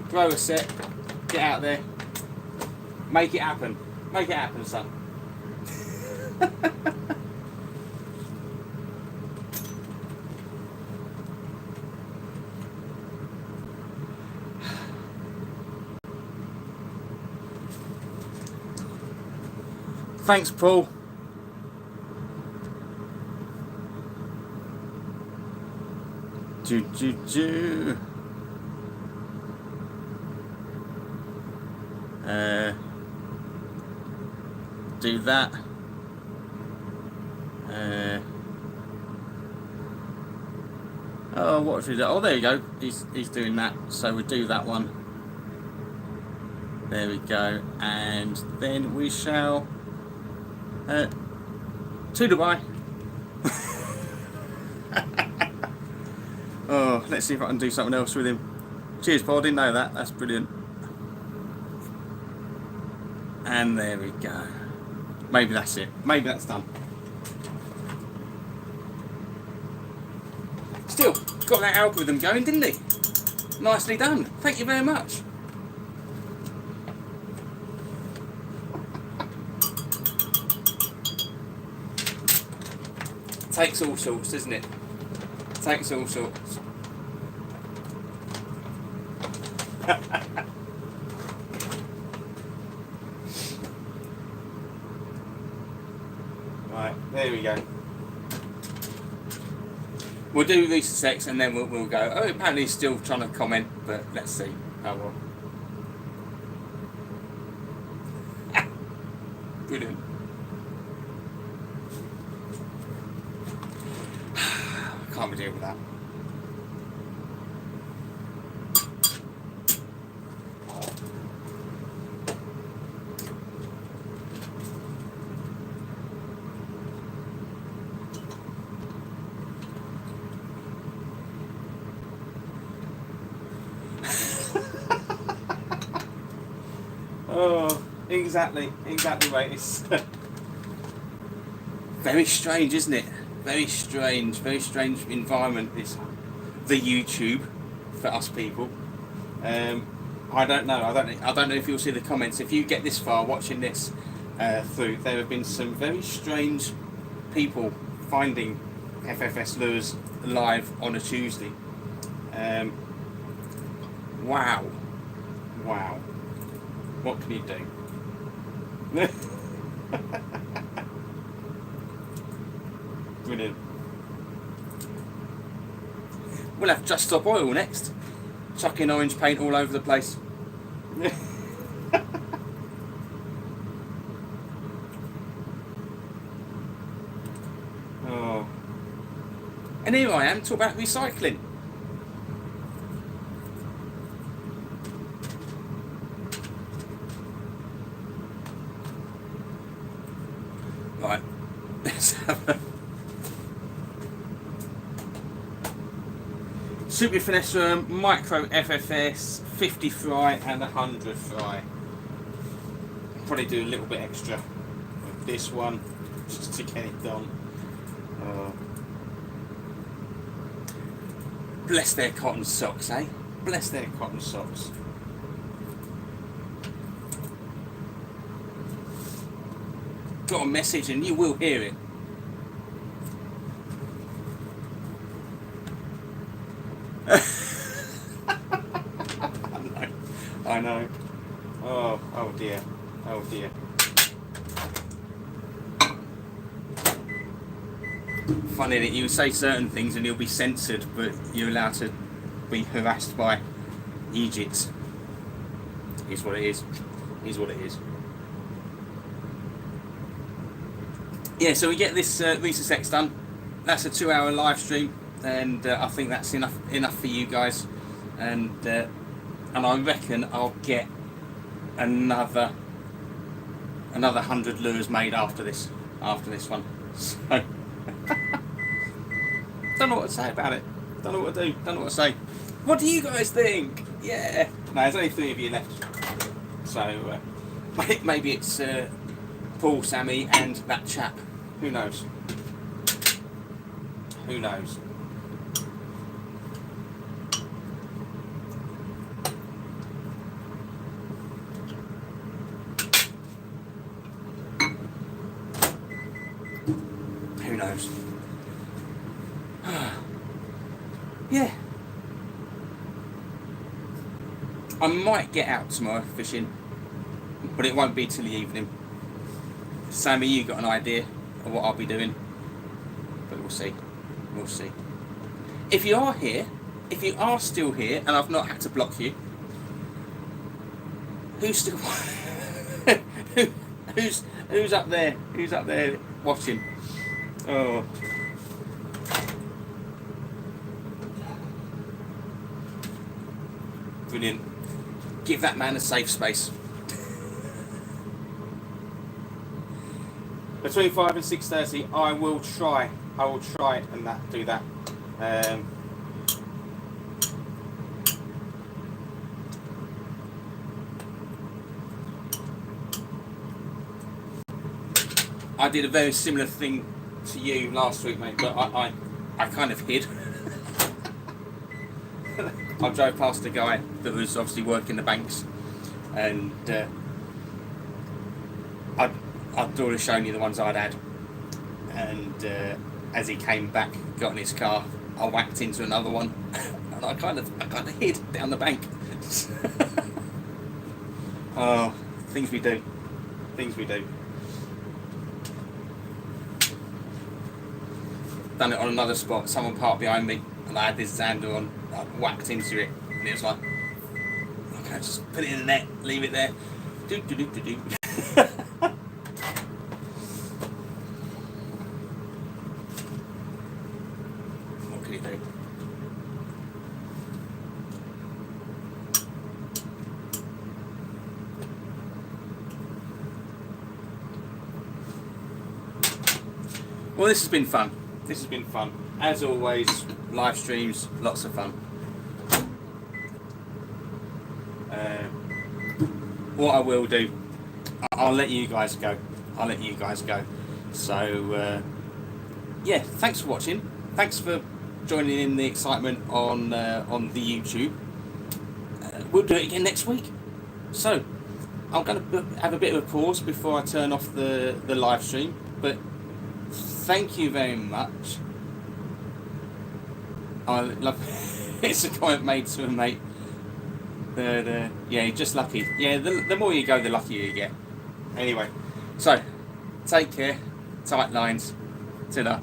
Grow a set. Get out there. Make it happen. Make it happen, son. Thanks, Paul. Do. Do that. Oh, what should we do? Oh, there you go. He's doing that. So we do that one. There we go. And then we shall to Dubai. Oh, let's see if I can do something else with him. Cheers, Paul. Didn't know that. That's brilliant. And there we go. Maybe that's it. Maybe that's done. Still, got that algorithm going, didn't he? Nicely done. Thank you very much. Takes all sorts, doesn't it? Takes all sorts. Right, there we go. We'll do Lisa Sex and then we'll go. Oh, apparently he's still trying to comment, but let's see. Oh well. Brilliant. Can't be dealing with that. Oh, exactly, mate. It's very strange, isn't it? Very strange environment. This the YouTube for us people. I don't know. I don't know if you'll see the comments. If you get this far watching this through, there have been some very strange people finding FFS lures live on a Tuesday. Wow. What can you do? Brilliant. We'll have Just Stop Oil next. Chucking orange paint all over the place. Oh. And here I am talking about recycling. Right. Let's have a Super Finesse Worm, Micro FFS, 50 fry and 100 fry. Probably do a little bit extra with this one just to get it done. Bless their cotton socks, eh? Bless their cotton socks. Got a message and you will hear it. I know. Oh dear. Funny that you say certain things and you'll be censored, but you're allowed to be harassed by Egypt. Is what it is. Yeah, so we get this Lisa Sex done. That's a 2-hour live stream, and I think that's enough for you guys. And I reckon I'll get another 100 lures made after this one. So don't know what to say about it. Don't know what to do. Don't know what to say. What do you guys think? Yeah. No, there's only 3 of you left. So maybe it's Paul, Sammy, and that chap. Who knows? Who knows? Who knows? Yeah. I might get out tomorrow fishing, but it won't be till the evening. Sammy, you got an idea of what I'll be doing, but we'll see. If you are here, if you are still here, and I've not had to block you, who's still who's up there? Who's up there watching? Oh. Brilliant. Give that man a safe space. Between 5 and 6:30, I will try and do that. I did a very similar thing to you last week, mate, but I kind of hid. I drove past a guy that was obviously working the banks, and I'd already shown you the ones I'd had, and as he came back, got in his car, I whacked into another one, and I kind of hid down the bank. Oh, things we do. Done it on another spot. Someone parked behind me, and I had this Xander on. I whacked into it, and it was like, okay, just put it in the net, leave it there. Do. What can you do? Well, this has been fun. As always, live streams, lots of fun. What I will do, I'll let you guys go. So, yeah, thanks for watching. Thanks for joining in the excitement on the YouTube. We'll do it again next week. So, I'm going to have a bit of a pause before I turn off the live stream, but thank you very much. I love it's a comment made to a mate. Yeah, you're just lucky. Yeah, the more you go, the luckier you get. Anyway, so take care. Tight lines. Ta-da.